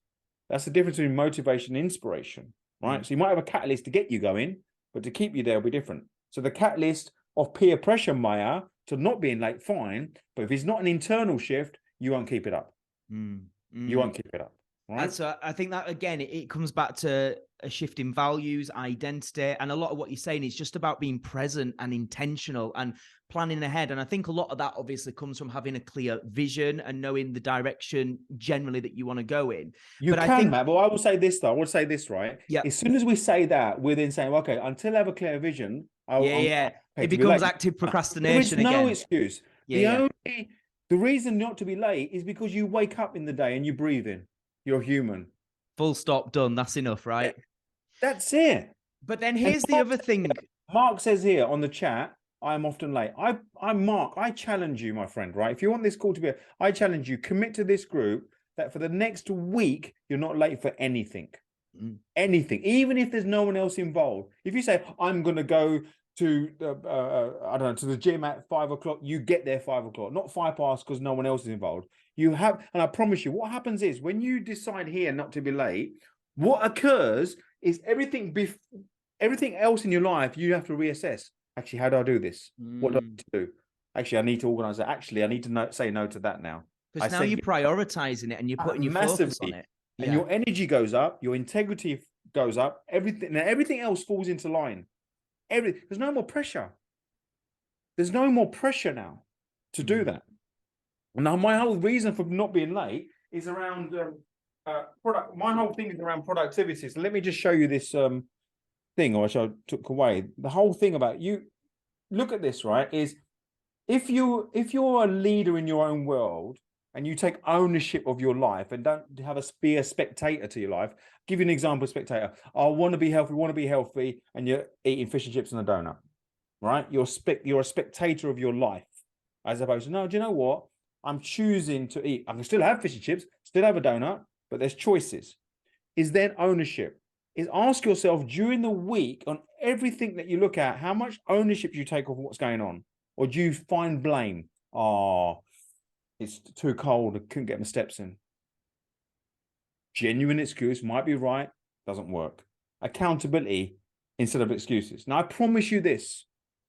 That's the difference between motivation and inspiration. Right. So you might have a catalyst to get you going, but to keep you there will be different. So the catalyst of peer pressure, Maya, to not being late, fine. But if it's not an internal shift, you won't keep it up. You won't keep it up. Right. And so I think that, again, it comes back to a shift in values, identity. And a lot of what you're saying is just about being present and intentional and planning ahead. And I think a lot of that obviously comes from having a clear vision and knowing the direction generally that you want to go in. Matt, but I will say this, though. I will say this, right? Yeah. As soon as we say that, we're then saying, okay, until I have a clear vision, it becomes active procrastination again. There is no excuse. The reason not to be late is because you wake up in the day and you breathe in. You're human. Full stop, done. That's enough, right? That's it. But then here's the other thing. Mark says here on the chat, I'm often late. I'm Mark. I challenge you, my friend, right? If you want this call to be, I challenge you, commit to this group that for the next week, you're not late for anything. Anything. Even if there's no one else involved. If you say, I'm going to go to, to the gym at 5 o'clock, you get there 5 o'clock, not 5 past because no one else is involved. And I promise you, what happens is when you decide here not to be late, what occurs is everything else in your life, you have to reassess. Actually, how do I do this? What do I need to do? Actually, I need to organize that. Actually, I need to say no to that now. Because now you're prioritizing it and you're putting your focus on it. And your energy goes up, your integrity goes up, everything else falls into line. There's no more pressure. There's no more pressure now to do that. Now, my whole reason for not being late is around product. My whole thing is around productivity. So let me just show you this thing, which I took away. The whole thing about you. Look at this, right? Is if you're a leader in your own world and you take ownership of your life and don't be a spectator to your life. I'll give you an example of spectator. I want to be healthy, and you're eating fish and chips and a donut, right? You're a spectator of your life, as opposed to, no, do you know what? I'm choosing to eat. I can still have fish and chips, still have a donut, but there's choices. Is then ownership. Is ask yourself during the week on everything that you look at, how much ownership do you take of what's going on? Or do you find blame? Oh, it's too cold. I couldn't get my steps in. Genuine excuse might be right, doesn't work. Accountability instead of excuses. Now, I promise you this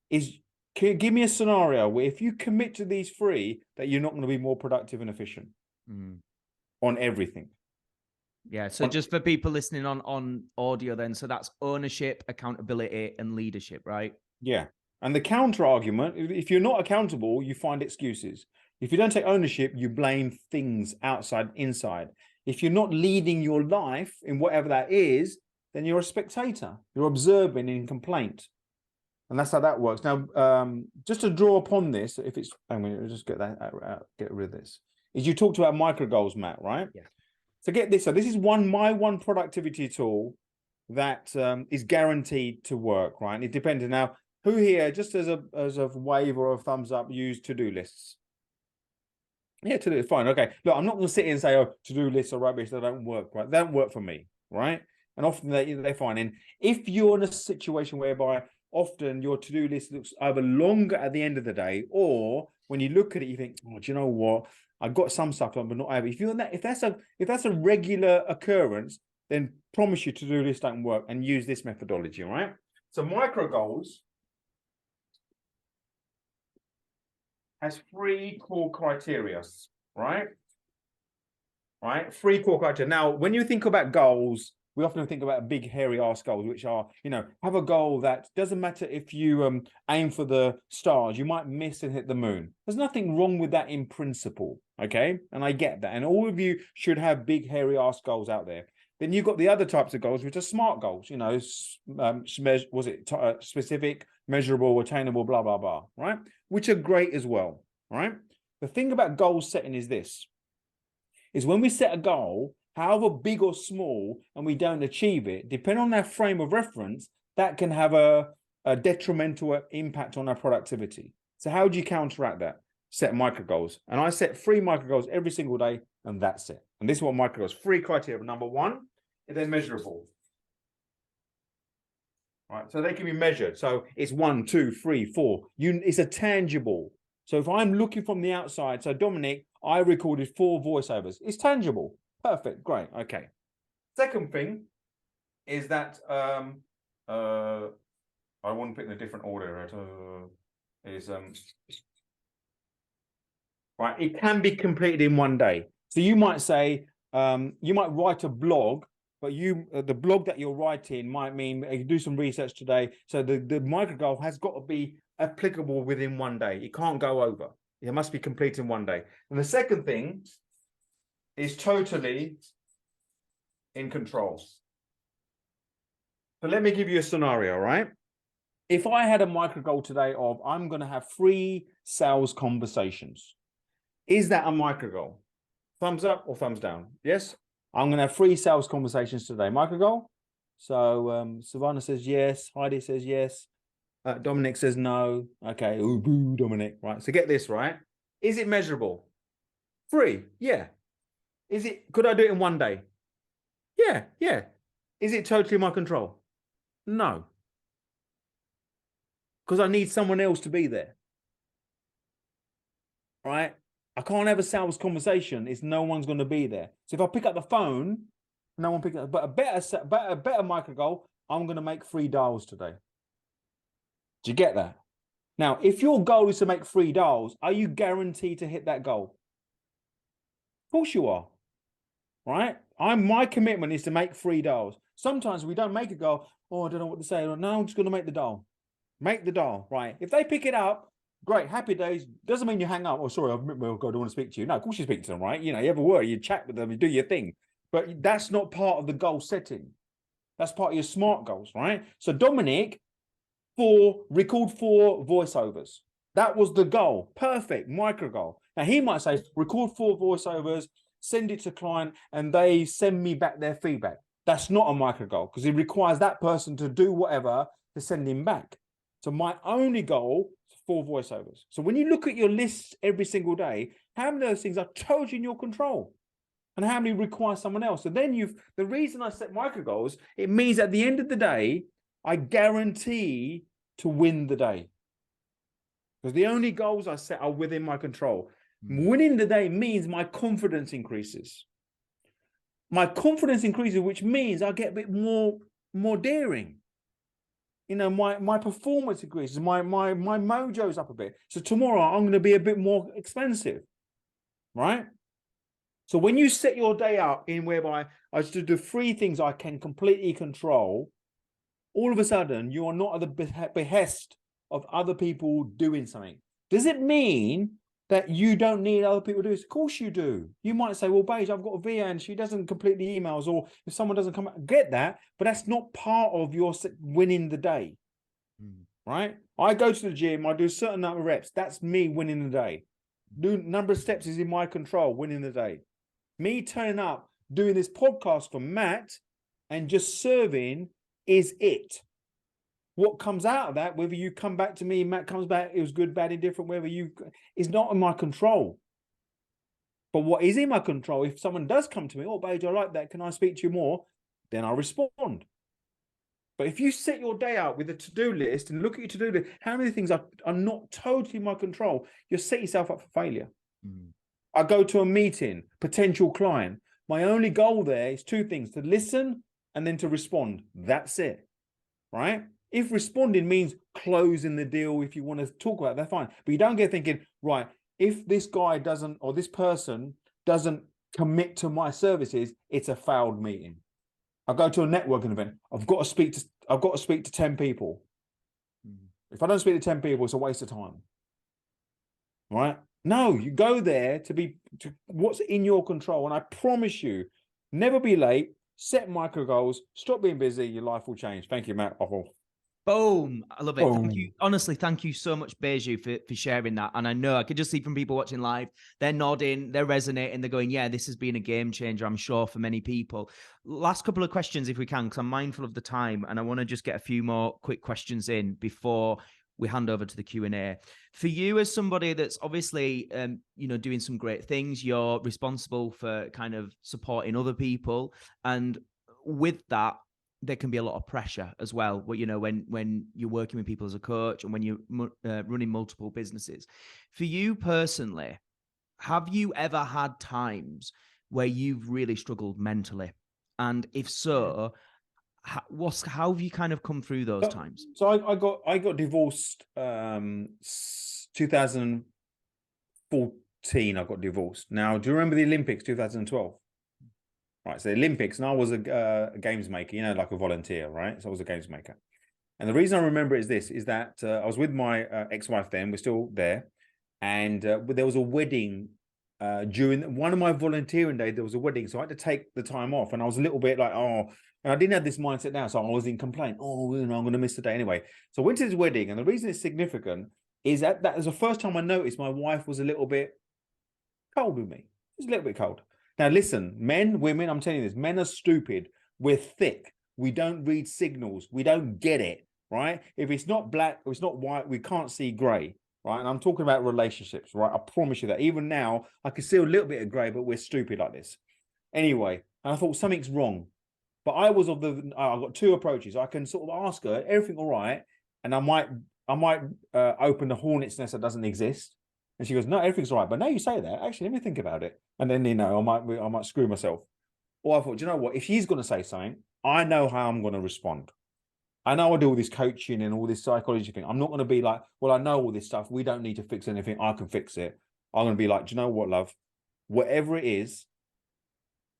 is, can you give me a scenario where if you commit to these three, that you're not going to be more productive and efficient on everything? Yeah. So just for people listening on audio then, so that's ownership, accountability, and leadership, right? Yeah. And the counter argument, if you're not accountable, you find excuses. If you don't take ownership, you blame things outside, inside. If you're not leading your life in whatever that is, then you're a spectator. You're observing in complaint. And that's how that works. Now, just to draw upon this, if it's, I'm going to just get that out, get rid of this, is you talked about micro goals, Matt, right? Yeah. So get this. So this is my one productivity tool that is guaranteed to work, right? And it depends. Now, who here, just as a wave or a thumbs up, use to-do lists? Yeah, to-do, fine. Okay. Look, I'm not going to sit here and say, oh, to-do lists are rubbish. They don't work, right? They don't work for me, right? And often they're fine. And if you're in a situation whereby often your to-do list looks either longer at the end of the day, or when you look at it, you think, oh, do you know what? I've got some stuff on, but not able. If you're in that, if that's a regular occurrence, then promise you to-do lists don't work, and use this methodology, all right? So micro goals has 3 core criteria, right? Right? 3 core criteria. Now, when you think about goals, we often think about big, hairy ass goals, which are, have a goal that doesn't matter if you aim for the stars, you might miss and hit the moon. There's nothing wrong with that in principle, okay? And I get that. And all of you should have big, hairy ass goals out there. Then you've got the other types of goals, which are smart goals, specific, measurable, attainable, blah, blah, blah, right? Which are great as well, right? The thing about goal setting is this, is when we set a goal, however big or small, and we don't achieve it, depending on our frame of reference, that can have a detrimental impact on our productivity. So how do you counteract that? Set micro goals. And I set 3 micro goals every single day, and that's it. And this is what micro goals, 3 criteria. Number 1, they're measurable. Right, so they can be measured. So it's 1, 2, 3, 4. It's a tangible. So if I'm looking from the outside, so Dominic, I recorded 4 voiceovers. It's tangible. Perfect. Great. Okay. Second thing is that I want to pick in a different order. Right. It can be completed in one day. So you might say, you might write a blog, but the blog that you're writing might mean you do some research today. So the micro goal has got to be applicable within one day. It can't go over. It must be completed in one day. And the second thing is totally in control. So let me give you a scenario, right? If I had a micro goal today of I'm going to have 3 sales conversations, is that a micro goal? Thumbs up or thumbs down? Yes. I'm going to have 3 sales conversations today. Micro goal. So Savannah says yes. Heidi says yes. Dominic says no. Okay. Ooh, boo, Dominic. Right. So get this, right? Is it measurable? 3. Yeah. Could I do it in one day? Yeah. Yeah. Is it totally in my control? No. Because I need someone else to be there. Right? I can't have a sales conversation if no one's going to be there. So if I pick up the phone, no one picks up. But a better micro goal, I'm going to make 3 dials today. Do you get that? Now, if your goal is to make 3 dials, are you guaranteed to hit that goal? Of course you are. Right? My commitment is to make 3 dials. Sometimes we don't make a goal. Oh, I don't know what to say. No, I'm just going to make the dial. Make the dial. Right? If they pick it up, great, happy days. Doesn't mean you hang up. Oh, sorry, God, I don't want to speak to you. No, of course you speak to them, right? You have a word, you chat with them, you do your thing. But that's not part of the goal setting. That's part of your SMART goals, right? So Dominic, record 4 voiceovers. That was the goal. Perfect, micro goal. Now he might say, record 4 voiceovers, send it to client, and they send me back their feedback. That's not a micro goal because it requires that person to do whatever to send him back. So my only goal, 4 voiceovers. So when you look at your lists every single day, how many of those things are totally in your control? And how many require someone else? So then the reason I set micro goals, it means at the end of the day, I guarantee to win the day. Because the only goals I set are within my control. Winning the day means my confidence increases. My confidence increases, which means I get a bit more daring. You know, my performance increases, my mojo's up a bit. So tomorrow I'm going to be a bit more expensive, right? So when you set your day out in whereby I should do 3 things I can completely control, all of a sudden you are not at the behest of other people doing something. Does it mean that you don't need other people to do this? Of course you do. You might say, well, Baiju, I've got a VA and she doesn't complete the emails, or if someone doesn't come out, get that, but that's not part of your winning the day, right? I go to the gym, I do a certain number of reps. That's me winning the day. Do number of steps is in my control, winning the day. Me turning up, doing this podcast for Matt and just serving is it. What comes out of that, whether you come back to me, Matt comes back, it was good, bad, indifferent, whether is not in my control. But what is in my control, if someone does come to me, oh, Baiju, I like that, can I speak to you more? Then I'll respond. But if you set your day out with a to-do list and look at your to-do list, how many things are not totally in my control, you'll set yourself up for failure. I go to a meeting, potential client. My only goal there is 2 things, to listen and then to respond. That's it, right? If responding means closing the deal, if you want to talk about it, that's fine. But you don't get thinking, right, if this guy doesn't, or this person doesn't commit to my services, it's a failed meeting. I go to a networking event. I've got to speak to 10 people. If I don't speak to 10 people, it's a waste of time. Right? No, you go there to what's in your control. And I promise you, never be late, set micro goals, stop being busy, your life will change. Thank you, Matt. Boom. I love it. Boom. Thank you. Honestly, thank you so much, Baiju, for sharing that. And I know I could just see from people watching live, they're nodding, they're resonating, they're going, yeah, this has been a game changer, I'm sure, for many people. Last couple of questions, if we can, because I'm mindful of the time. And I want to just get a few more quick questions in before we hand over to the Q&A. For you, as somebody that's obviously, doing some great things, you're responsible for kind of supporting other people. And with that, there can be a lot of pressure as well, when you're working with people as a coach and when you're running multiple businesses. For you personally, have you ever had times where you've really struggled mentally? And if so, how have you kind of come through those times? So I got divorced 2014. I got divorced. Now, do you remember the Olympics 2012? Right, so the Olympics, and I was a games maker, like a volunteer, right? So I was a games maker. And the reason I remember is that I was with my ex-wife then, we're still there. And there was a wedding during one of my volunteering days, there was a wedding. So I had to take the time off. And I was a little bit like, and I didn't have this mindset now. So I was in complaint. I'm going to miss the day anyway. So I went to this wedding. And the reason it's significant is that was the first time I noticed my wife was a little bit cold with me. Just a little bit cold. Now, listen, men, women, I'm telling you this, men are stupid. We're thick. We don't read signals. We don't get it, right? If it's not black or it's not white, we can't see gray, right? And I'm talking about relationships, right? I promise you that. Even now, I can see a little bit of gray, but we're stupid like this. Anyway, and I thought something's wrong. But I got 2 approaches. I can sort of ask her, everything all right? And I might open the hornet's nest that doesn't exist. And she goes, no, everything's all right. But now you say that, actually, let me think about it. And then, I might screw myself. Or I thought, do you know what? If she's going to say something, I know how I'm going to respond. I know I do all this coaching and all this psychology thing. I'm not going to be like, well, I know all this stuff. We don't need to fix anything. I can fix it. I'm going to be like, do you know what, love? Whatever it is,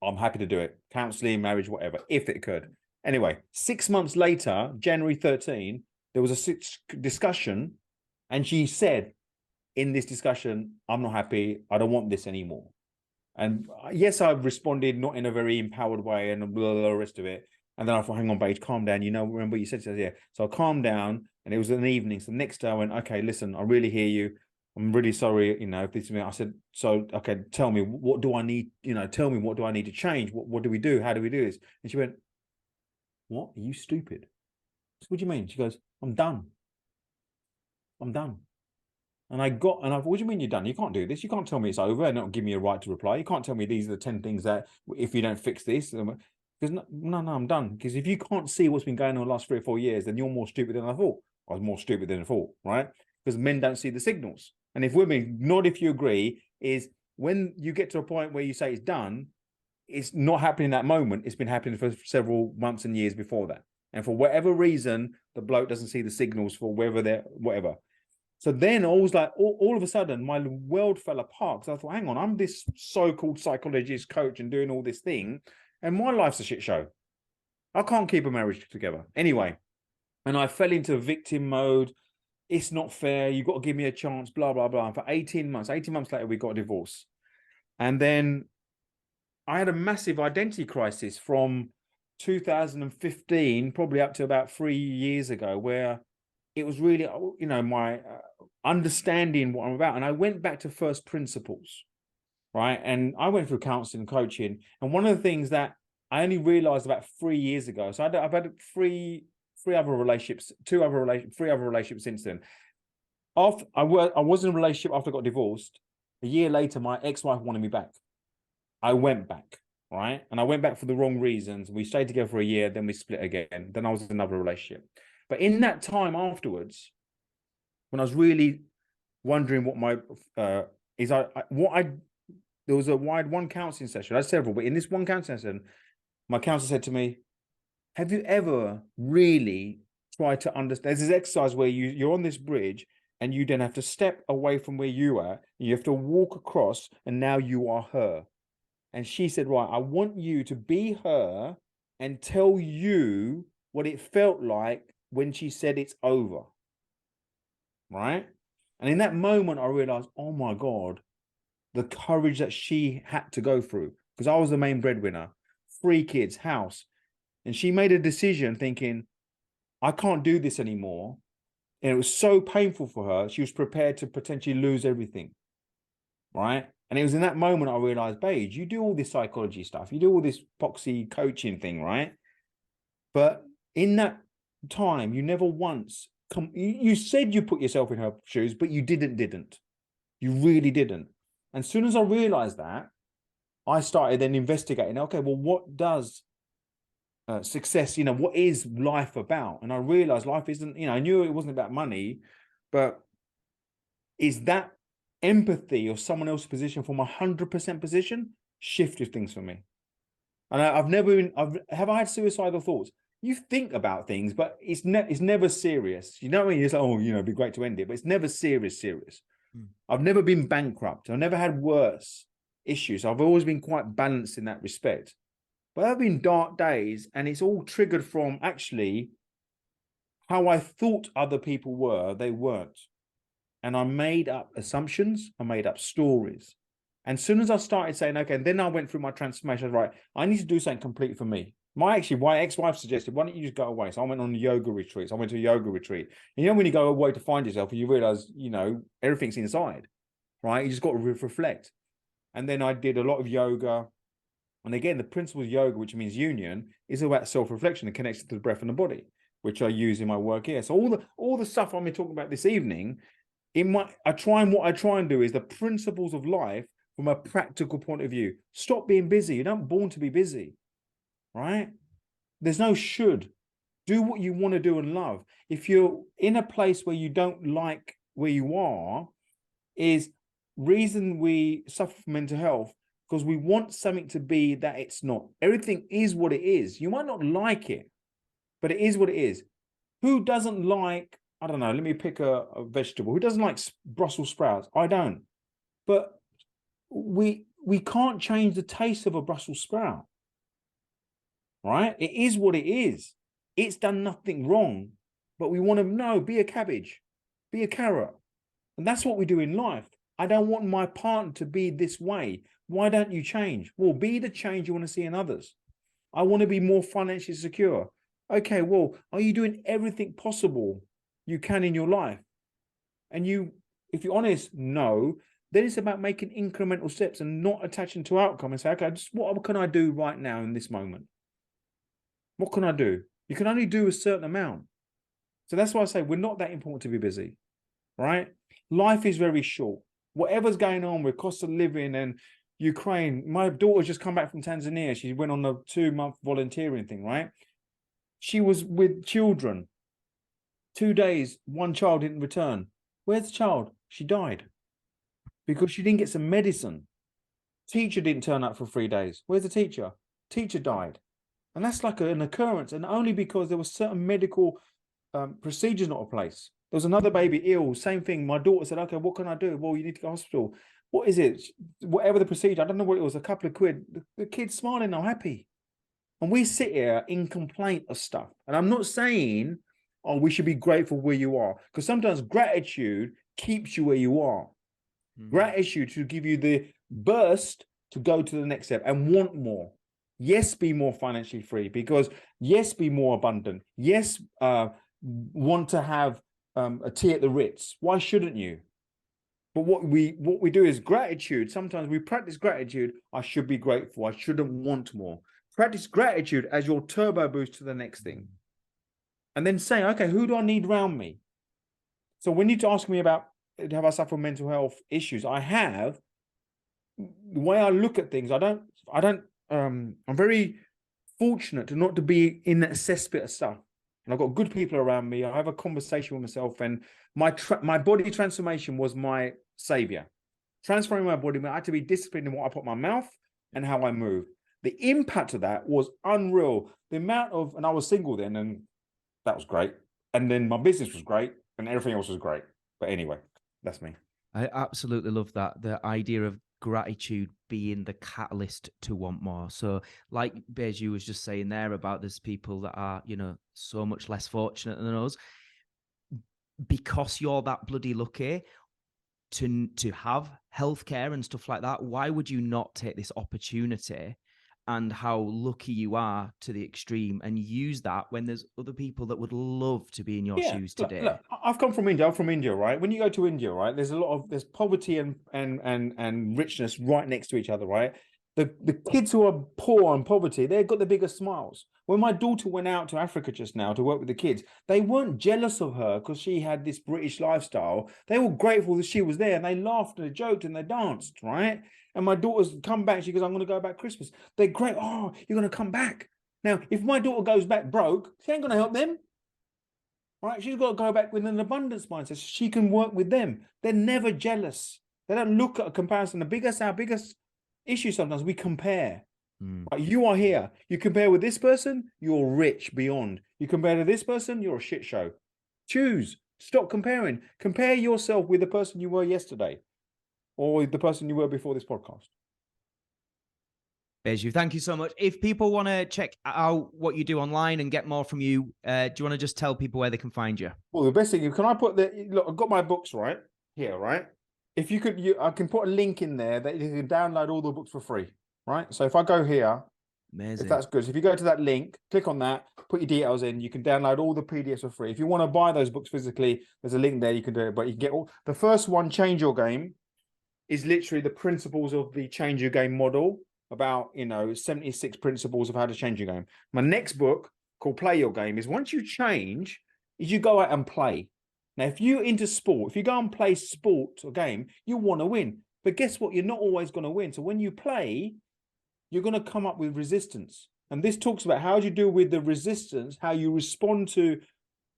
I'm happy to do it. Counseling, marriage, whatever, if it could. Anyway, 6 months later, January 13, there was a discussion. And she said, in this discussion, I'm not happy. I don't want this anymore. And yes, I've responded not in a very empowered way and the rest of it. And then I thought, hang on, Baiju, calm down. Remember what you said? Yeah. So I calmed down and it was an evening. So the next day I went, okay, listen, I really hear you. I'm really sorry. If this is me, I said, so, okay, tell me, what do I need? Tell me, what do I need to change? What do we do? How do we do this? And she went, what? Are you stupid? I said, what do you mean? She goes, I'm done. And I thought, what do you mean you're done? You can't do this. You can't tell me it's over and not give me a right to reply. You can't tell me these are the 10 things that if you don't fix this, because no, I'm done. Because if you can't see what's been going on the last 3 or 4 years, then you're more stupid than I thought. I was more stupid than I thought, right? Because men don't see the signals. And if women, not if you agree, is when you get to a point where you say it's done, it's not happening in that moment. It's been happening for several months and years before that. And for whatever reason, the bloke doesn't see the signals for whether they're whatever. So then I was like, all of a sudden, my world fell apart. Because I thought, hang on, I'm this so-called psychologist coach and doing all this thing, and my life's a shit show. I can't keep a marriage together. Anyway, and I fell into victim mode. It's not fair. You've got to give me a chance, blah, blah, blah. And for 18 months later, we got a divorce. And then I had a massive identity crisis from 2015, probably up to about 3 years ago, where it was really, my understanding what I'm about. And I went back to first principles, right? And I went through counseling and coaching. And one of the things that I only realized about 3 years ago, so I've had three other relationships, three other relationships since then. I was in a relationship after I got divorced. A year later, my ex-wife wanted me back. I went back, right? And I went back for the wrong reasons. We stayed together for a year, then we split again. Then I was in another relationship. But in that time afterwards, when I was really wondering what my there was a wide one counseling session. I had several, but in this one counseling session, my counselor said to me, have you ever really tried to understand? There's this exercise where you're on this bridge and you then have to step away from where you are. And you have to walk across, and now you are her. And she said, right, I want you to be her and tell you what it felt like when she said it's over. Right? And in that moment, I realized, oh my God, the courage that she had to go through, because I was the main breadwinner, 3 kids, house. And she made a decision thinking, I can't do this anymore. And it was so painful for her. She was prepared to potentially lose everything. Right? And it was in that moment I realized, Baiju, you do all this psychology stuff. You do all this poxy coaching thing, right? But in that time, you never once you said you put yourself in her shoes, but you didn't. You really didn't. And as soon as I realized that, I started then investigating, okay, well, what does success, what is life about? And I realized life isn't, I knew it wasn't about money, but is that empathy or someone else's position from 100% position shifted things for me. And have I had suicidal thoughts? You think about things, but it's never serious. You know what I mean? It's like, it'd be great to end it, but it's never serious. I've never been bankrupt. I've never had worse issues. I've always been quite balanced in that respect. But there have been dark days, and it's all triggered from actually how I thought other people were, they weren't. And I made up assumptions, I made up stories. And as soon as I started saying, okay, and then I went through my transformation, I was right, I need to do something complete for me. My ex-wife suggested, why don't you just go away? So I went on yoga retreats. I went to a yoga retreat. And when you go away to find yourself, you realize, everything's inside, right? You just got to reflect. And then I did a lot of yoga. And again, the principle of yoga, which means union, is about self-reflection and connection to the breath and the body, which I use in my work here. So all the stuff I'm talking about this evening, what I try and do is the principles of life from a practical point of view. Stop being busy. You're not born to be busy, right? There's no should. Do what you want to do and love. If you're in a place where you don't like where you are, is reason we suffer from mental health, because we want something to be that it's not. Everything is what it is. You might not like it, but it is what it is. Who doesn't like, I don't know, let me pick a vegetable. Who doesn't like Brussels sprouts? I don't. But we can't change the taste of a Brussels sprout, right? It is what it is. It's done nothing wrong, but we want to know, be a cabbage, be a carrot. And that's what we do in life. I don't want my partner to be this way. Why don't you change? Well, be the change you want to see in others. I want to be more financially secure. Okay, well, are you doing everything possible you can in your life? And if you're honest, no, then it's about making incremental steps and not attaching to outcome and say, okay, just what can I do right now in this moment? What can I do? You can only do a certain amount. So that's why I say we're not that important to be busy, right? Life is very short. Whatever's going on with cost of living and Ukraine, my daughter's just come back from Tanzania. She went on a 2-month volunteering thing, right? She was with children. 2 days, one child didn't return. Where's the child? She died because she didn't get some medicine. Teacher didn't turn up for 3 days. Where's the teacher? Teacher died. And that's like an occurrence. And only because there was certain medical procedures not in place. There was another baby ill, same thing. My daughter said, okay, what can I do? Well, you need to go to hospital. What is it? Whatever the procedure, I don't know what it was, a couple of quid. The kid's smiling now, happy. And we sit here in complaint of stuff. And I'm not saying, oh, we should be grateful where you are. Because sometimes gratitude keeps you where you are. Gratitude should give you the burst to go to the next step and want more. Yes, be more financially free, because yes, be more abundant. Yes, want to have a tea at the Ritz. Why shouldn't you? But what we do is gratitude. Sometimes we practice gratitude. I should be grateful. I shouldn't want more. Practice gratitude as your turbo boost to the next thing. And then say, okay, who do I need around me? So when you ask me about, have I suffered mental health issues? I have. The way I look at things, I'm very fortunate to not to be in that cesspit of stuff. And I've got good people around me. I have a conversation with myself, and my body transformation was my savior. Transforming my body, I had to be disciplined in what I put in my mouth and how I move. The impact of that was unreal. The amount of, and I was single then, and that was great. And then my business was great, and everything else was great. But anyway, that's me. I absolutely love that. The idea of gratitude being the catalyst to want more. So like Baiju was just saying there about there's people that are, so much less fortunate than us. Because you're that bloody lucky to have healthcare and stuff like that, why would you not take this opportunity and how lucky you are to the extreme and use that when there's other people that would love to be in your shoes today? Look, I've come from India. I'm from India, right? When you go to India, right, there's poverty and richness right next to each other, right? The kids who are poor and poverty, they've got the biggest smiles. When my daughter went out to Africa just now to work with the kids, they weren't jealous of her because she had this British lifestyle. They were grateful that she was there, and they laughed and they joked and they danced, right? And my daughter's come back. She goes, I'm going to go back Christmas. They're great. Oh, you're going to come back. Now, if my daughter goes back broke, she ain't going to help them. Right? She's got to go back with an abundance mindset so she can work with them. They're never jealous. They don't look at a comparison. Our biggest issue sometimes, we compare. Right? You are here. You compare with this person, you're rich beyond. You compare to this person, you're a shit show. Choose. Stop comparing. Compare yourself with the person you were yesterday, or the person you were before this podcast. Baiju, thank you so much. If people want to check out what you do online and get more from you, do you want to just tell people where they can find you? Well, the best thing, can I put look, I've got my books right here, right? If you could, I can put a link in there that you can download all the books for free, right? So if I go here, amazing. If that's good. So if you go to that link, click on that, put your details in, you can download all the PDFs for free. If you want to buy those books physically, there's a link there, you can do it. But you can get all, the first one, Change Your Game, is literally the principles of the Change Your Game model, about 76 principles of how to change your game. My next book, called Play Your Game, is once you change, is you go out and play. Now, if you're into sport, if you go and play sport or game, you want to win. But guess what? You're not always going to win. So when you play, you're going to come up with resistance. And this talks about how do you deal with the resistance, how you respond to,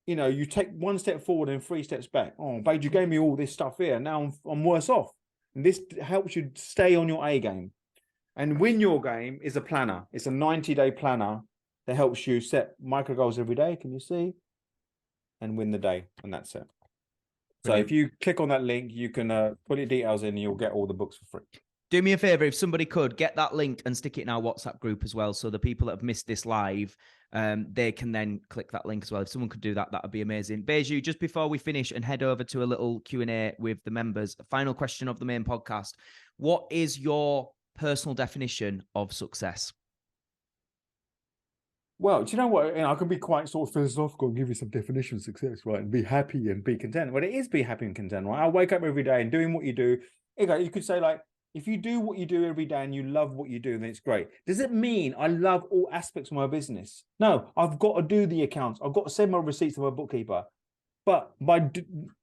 you take one step forward and 3 steps back. Oh, Baiju, you gave me all this stuff here. Now I'm worse off. And this helps you stay on your A game. And Win Your Game is a planner. It's a 90-day planner that helps you set micro goals every day. Can you see? And win the day. And that's it. So if you click on that link, you can put your details in and you'll get all the books for free. Do me a favor, if somebody could get that link and stick it in our WhatsApp group as well, so the people that have missed this live, they can then click that link as well. If someone could do that, that would be amazing. Baiju, just before we finish and head over to a little Q&A with the members, final question of the main podcast. What is your personal definition of success? Well, do you know what? I can be quite sort of philosophical and give you some definition of success, right? And be happy and be content. Well, it is be happy and content, right? I wake up every day and doing what you do. You could say, like, if you do what you do every day and you love what you do, then it's great. Does it mean I love all aspects of my business? No, I've got to do the accounts. I've got to send my receipts to my bookkeeper. But by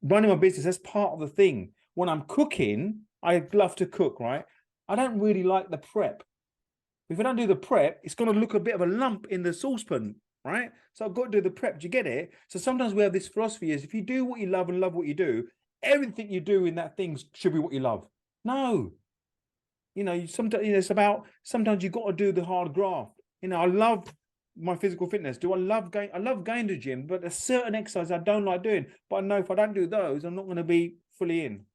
running my business, that's part of the thing. When I'm cooking, I love to cook, right? I don't really like the prep. If I don't do the prep, it's going to look a bit of a lump in the saucepan, right? So I've got to do the prep. Do you get it? So sometimes we have this philosophy is if you do what you love and love what you do, everything you do in that thing should be what you love. No. Sometimes it's about, sometimes you've got to do the hard graft. I love my physical fitness. I love going to the gym, but there's certain exercises I don't like doing. But I know if I don't do those, I'm not going to be fully in.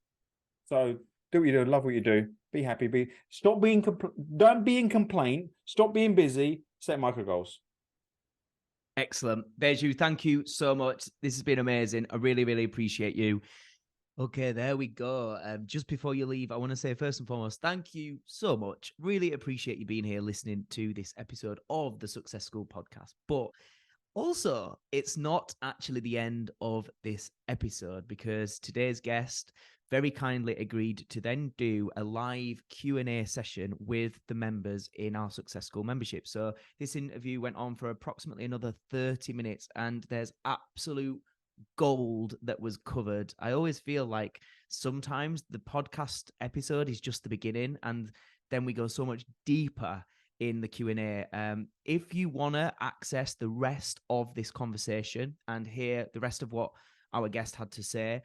So do what you do, love what you do, be happy, don't be in complaint, stop being busy, set micro goals. Excellent. Baiju, thank you so much. This has been amazing. I really, really appreciate you. Okay, there we go. Just before you leave, I want to say first and foremost, thank you so much. Really appreciate you being here listening to this episode of the Success School podcast. But also, it's not actually the end of this episode, because today's guest very kindly agreed to then do a live Q&A session with the members in our Success School membership. So this interview went on for approximately another 30 minutes, and there's absolute gold that was covered. I always feel like sometimes the podcast episode is just the beginning, and then we go so much deeper in the Q&A. If you want to access the rest of this conversation and hear the rest of what our guest had to say,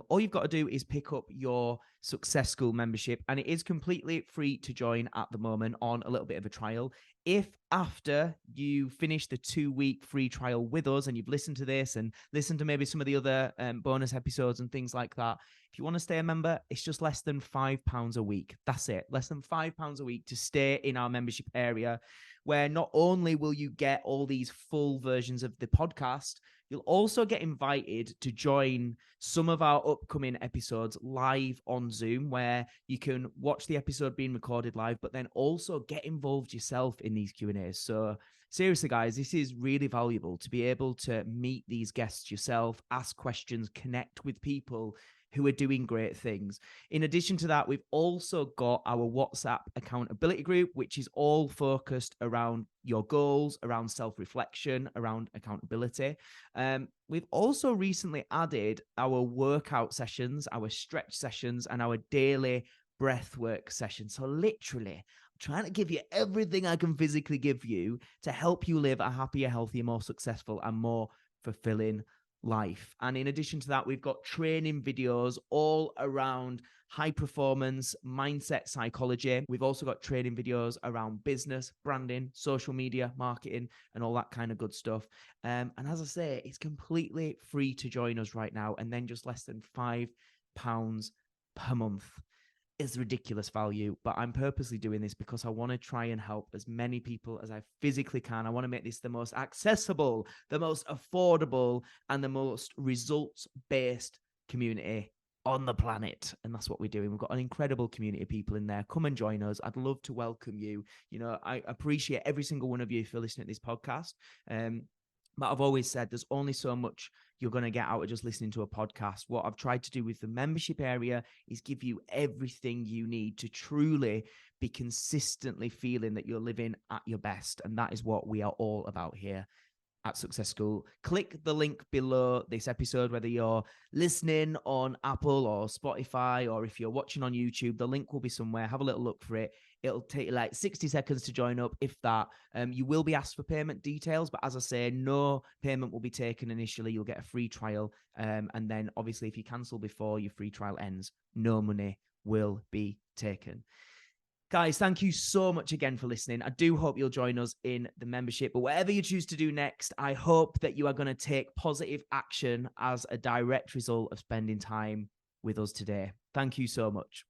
all you've got to do is pick up your Success School membership, and it is completely free to join at the moment on a little bit of a trial. If after you finish the 2-week free trial with us and you've listened to this and listened to maybe some of the other bonus episodes and things like that, if you want to stay a member, it's just less than £5 a week. That's it. Less than £5 a week to stay in our membership area, where not only will you get all these full versions of the podcast, you'll also get invited to join some of our upcoming episodes live on Zoom, where you can watch the episode being recorded live, but then also get involved yourself in these Q&As. So seriously, guys, this is really valuable to be able to meet these guests yourself, ask questions, connect with people who are doing great things. In addition to that, we've also got our WhatsApp accountability group, which is all focused around your goals, around self-reflection, around accountability. We've also recently added our workout sessions, our stretch sessions, and our daily breathwork sessions. So literally, I'm trying to give you everything I can physically give you to help you live a happier, healthier, more successful, and more fulfilling life. And in addition to that, we've got training videos all around high performance mindset psychology. We've also got training videos around business, branding, social media, marketing, and all that kind of good stuff. And as I say, it's completely free to join us right now, and then just less than £5 per month. Is ridiculous value, but I'm purposely doing this because I want to try and help as many people as I physically can. I want to make this the most accessible, the most affordable, and the most results-based community on the planet. And that's what we're doing. We've got an incredible community of people in there. Come and join us. I'd love to welcome you. I appreciate every single one of you for listening to this podcast. But I've always said there's only so much you're going to get out of just listening to a podcast. What I've tried to do with the membership area is give you everything you need to truly be consistently feeling that you're living at your best. And that is what we are all about here at Success School. Click the link below this episode, whether you're listening on Apple or Spotify, or if you're watching on YouTube, the link will be somewhere. Have a little look for it. It'll take you like 60 seconds to join up, if that. You will be asked for payment details, but as I say, no payment will be taken initially. You'll get a free trial. And then obviously, if you cancel before your free trial ends, no money will be taken. Guys, thank you so much again for listening. I do hope you'll join us in the membership, but whatever you choose to do next, I hope that you are going to take positive action as a direct result of spending time with us today. Thank you so much.